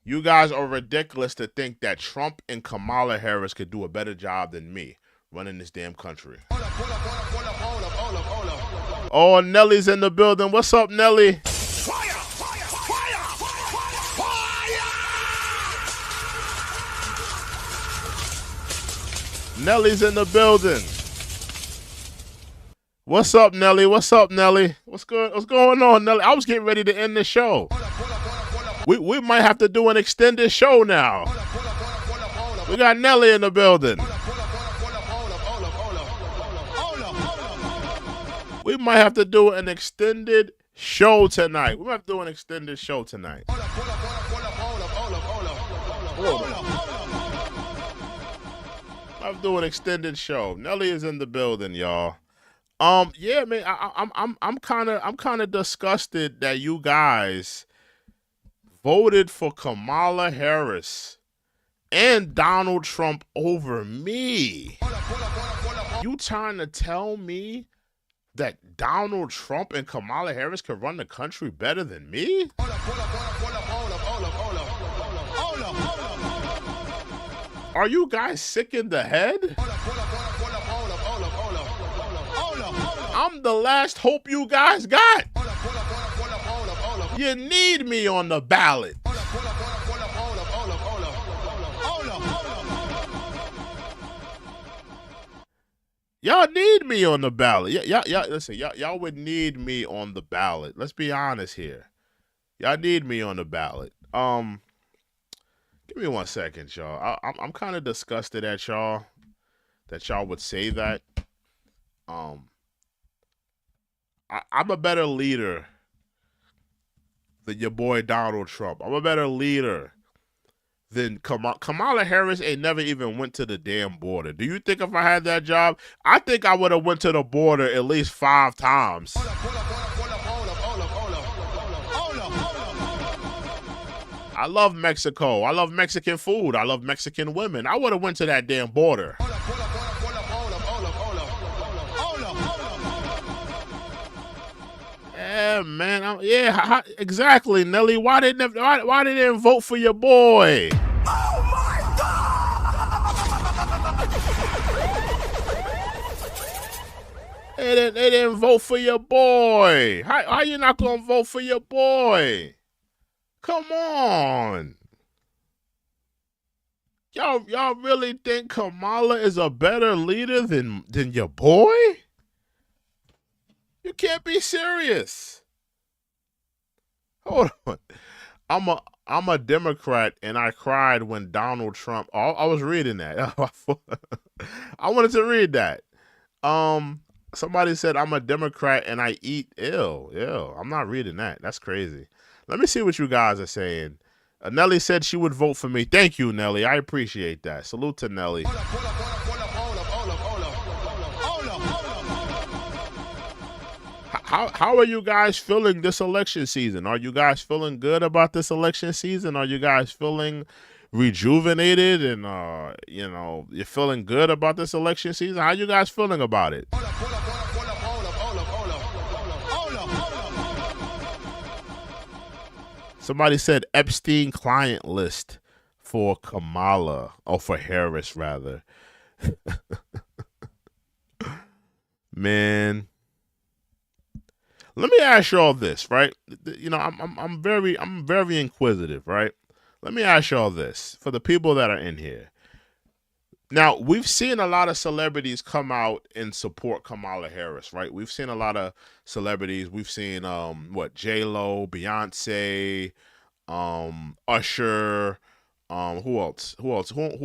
You guys are ridiculous to think that Trump and Kamala Harris could do a better job than me running this damn country. Oh, Nelly's in the building. What's up, Nelly? Nelly's in the building. What's up, Nelly? What's up, Nelly? What's going on, Nelly? I was getting ready to end the show. We might have to do an extended show now. We got Nelly in the building. We might have to do an extended show tonight. We might have to do an extended show tonight. Hold on. I'm doing an extended show. Nelly is in the building, y'all. Yeah, man, I'm kind of disgusted that you guys voted for Kamala Harris and Donald Trump over me. You trying to tell me that Donald Trump and Kamala Harris can run the country better than me? Are you guys sick in the head? I'm the last hope you guys got. You need me on the ballot. Y'all need me on the ballot. Y'all listen, y'all would need me on the ballot. Let's be honest here. Y'all need me on the ballot. Give me 1 second, y'all. I'm kind of disgusted at y'all that y'all would say that. I'm a better leader than your boy Donald Trump. I'm a better leader than Kamala Harris ain't never even went to the damn border. Do you think if I had that job, I think I would have went to the border at least 5 times. I love Mexico. I love Mexican food. I love Mexican women. I would have went to that damn border. Yeah, man. Exactly, Nelly. Why they didn't vote for your boy? Oh my God! They didn't vote for your boy. How you not gonna vote for your boy? Come on. Y'all really think Kamala is a better leader than your boy? You can't be serious. Hold on. I'm a Democrat and I cried when Donald Trump. Oh, I was reading that. I wanted to read that. Somebody said I'm a Democrat and I eat ill. Ew. I'm not reading that. That's crazy. Let me see what you guys are saying. Nelly said she would vote for me. Thank you, Nelly. I appreciate that. Salute to Nelly. How are you guys feeling this election season? Are you guys feeling good about this election season? Are you guys feeling rejuvenated and you're feeling good about this election season? How you guys feeling about it? Somebody said Epstein client list for Kamala, or for Harris rather. Man, let me ask y'all this, right? You know, I'm very inquisitive, right? Let me ask y'all this for the people that are in here. Now, we've seen a lot of celebrities come out and support Kamala Harris, right? We've seen a lot of celebrities. We've seen J-Lo, Beyonce, Usher, who else? Who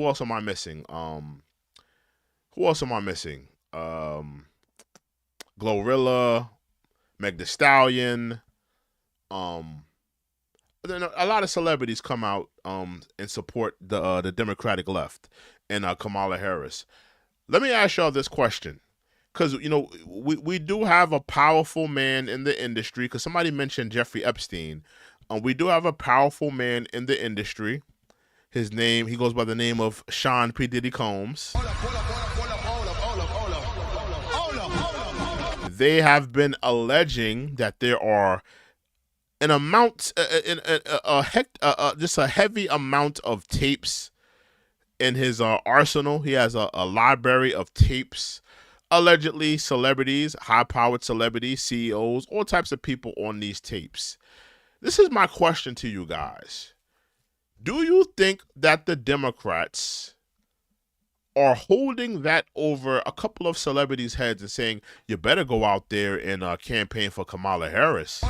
else am I missing? Who else am I missing? Glorilla, Meg Thee Stallion. Then a lot of celebrities come out and support the Democratic left and Kamala Harris. Let me ask y'all this question, because you know we do have a powerful man in the industry. Because somebody mentioned Jeffrey Epstein. We do have a powerful man in the industry. He goes by the name of Sean P. Diddy Combs. They have been alleging that there are an amount, just a heavy amount of tapes in his arsenal. He has a library of tapes, allegedly celebrities, high-powered celebrities, CEOs, all types of people on these tapes. This is my question to you guys. Do you think that the Democrats are holding that over a couple of celebrities' heads and saying, you better go out there and campaign for Kamala Harris?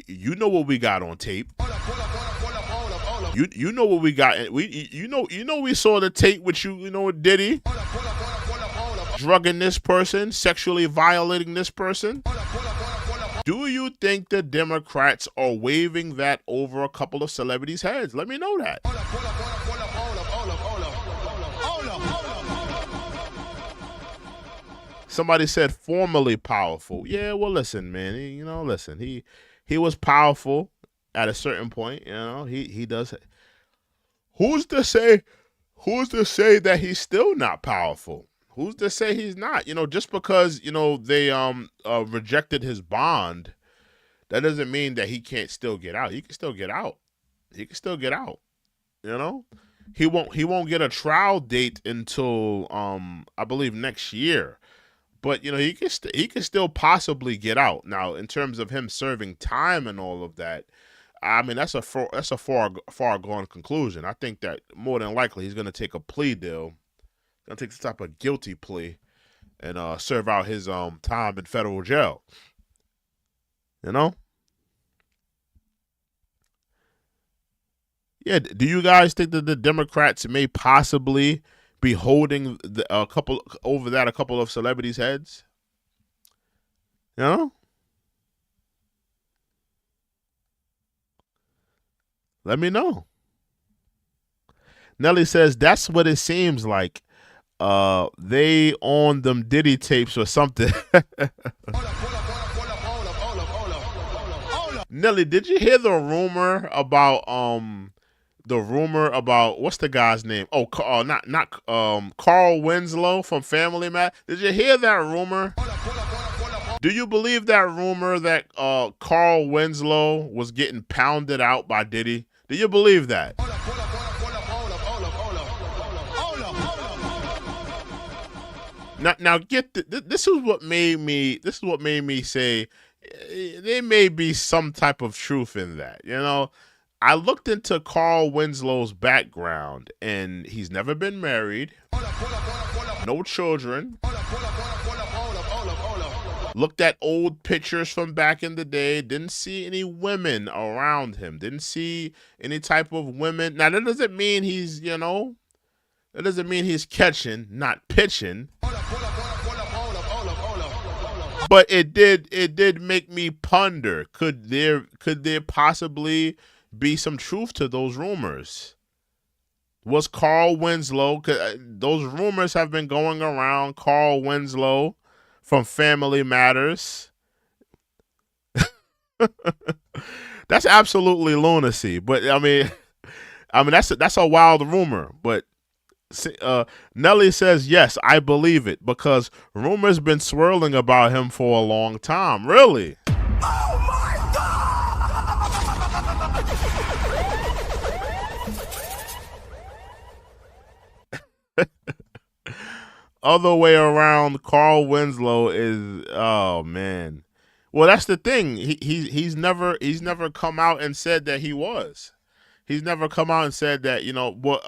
You know what we got on tape. You know what we got. We saw the tape with Diddy drugging this person, sexually violating this person. Do you think the Democrats are waving that over a couple of celebrities' heads? Let me know that. Somebody said formerly powerful. Yeah, well, listen, man. He was powerful at a certain point. He does. Who's to say that he's still not powerful? Who's to say he's not? Just because they rejected his bond, that doesn't mean that he can't still get out. He can still get out. He won't get a trial date until I believe next year. But he can still possibly get out. Now, in terms of him serving time and all of that, I mean that's a far gone conclusion. I think that more than likely he's going to take a plea deal, going to take some type of guilty plea, and serve out his time in federal jail. Yeah. Do you guys think that the Democrats may possibly be holding a couple of celebrities' heads? Let me know. Nelly says that's what it seems like. They on them Diddy tapes or something. Nelly, did you hear the rumor about what's the guy's name? Oh, not Carl Winslow from Family Matters. Did you hear that rumor? Do you believe that rumor that Carl Winslow was getting pounded out by Diddy? Do you believe that? Now get this is what made me say there may be some type of truth in that. I looked into Carl Winslow's background, and he's never been married, no children. Looked at old pictures from back in the day, didn't see any women around him, didn't see any type of women. Now, that doesn't mean he's catching, not pitching. But it did make me ponder, could there possibly be some truth to those rumors? Was Carl Winslow, 'cause those rumors have been going around, Carl Winslow from Family Matters. That's absolutely lunacy. But I mean that's a wild rumor. But Nelly says, yes, I believe it, because rumors been swirling about him for a long time. Really? Oh my God! other way around, Carl Winslow is, oh man. Well, that's the thing. He's never come out and said that he was. He's never come out and said that, you know, but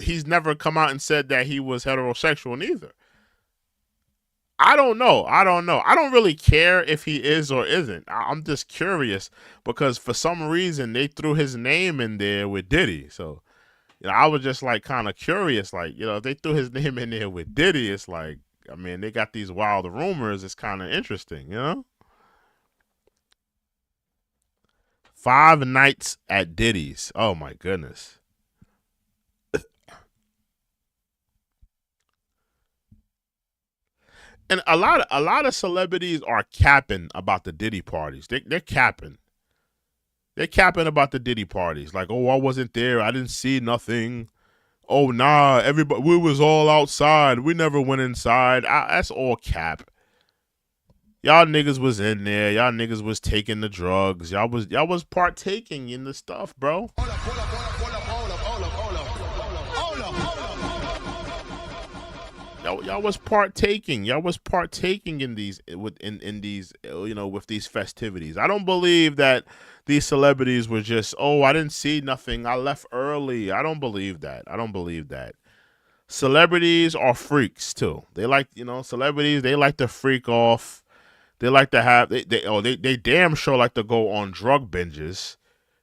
he's never come out and said that he was heterosexual neither. I don't know. I don't really care if he is or isn't. I'm just curious because for some reason they threw his name in there with Diddy. So, you know, I was just like kind of curious. Like, you know, if they threw his name in there with Diddy, it's like, I mean, they got these wild rumors. It's kind of interesting, you know? 5 nights at Diddy's. Oh my goodness. And a lot of celebrities are capping about the Diddy parties. They're capping. They're capping about the Diddy parties. Like, oh, I wasn't there. I didn't see nothing. Oh, nah, everybody, we was all outside. We never went inside. That's all cap. Y'all niggas was in there. Y'all niggas was taking the drugs. Y'all was partaking in the stuff, bro. Y'all was partaking. Y'all was partaking in these in these, you know, with these festivities. I don't believe that these celebrities were just, oh, I didn't see nothing. I left early. I don't believe that. I don't believe that. Celebrities are freaks too. They like, you know, celebrities, they like to freak off. They like to have they damn sure like to go on drug binges.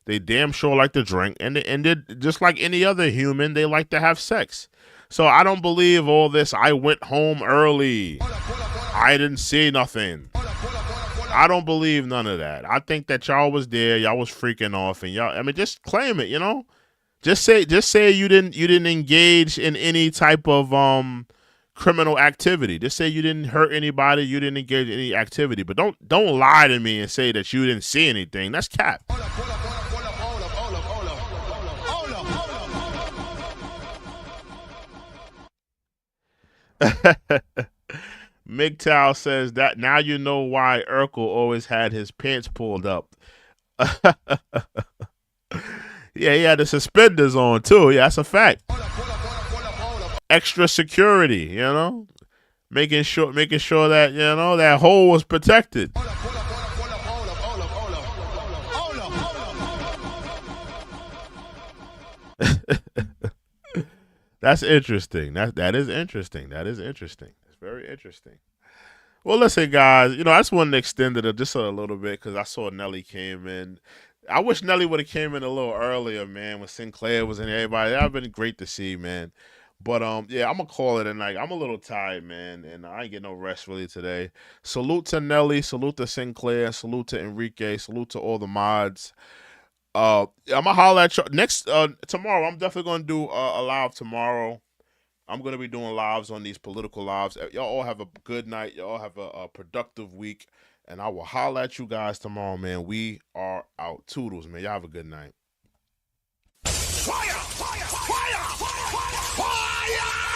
They damn sure like to drink, and they just like any other human, they like to have sex. So I don't believe all this. I went home early. I didn't see nothing. I don't believe none of that. I think that y'all was there. Y'all was freaking off, and y'all. I mean, just claim it. You know, just say you didn't engage in any type of criminal activity. Just say you didn't hurt anybody. You didn't engage in any activity. But don't lie to me and say that you didn't see anything. That's cap. MGTOW says that now you know why Urkel always had his pants pulled up. Yeah, he had the suspenders on too. Yeah, that's a fact. Extra security, you know, making sure that, you know, that hole was protected. That's interesting. That is interesting. That is interesting. It's very interesting. Well, listen, guys. You know, I just wanted to extend it just a little bit because I saw Nelly came in. I wish Nelly would have came in a little earlier, man. When Sinclair was in, everybody. That would have been great to see, man. But yeah, I'm gonna call it a night. I'm a little tired, man, and I ain't get no rest really today. Salute to Nelly. Salute to Sinclair. Salute to Enrique. Salute to all the mods. I'm gonna holler at you next tomorrow. I'm definitely gonna do a live tomorrow. I'm gonna be doing lives on these political lives. Y'all all have a good night. Y'all all have a productive week, and I will holler at you guys tomorrow, man. We are out. Toodles, man. Y'all have a good night. Fire! Fire! Fire! Fire! Fire!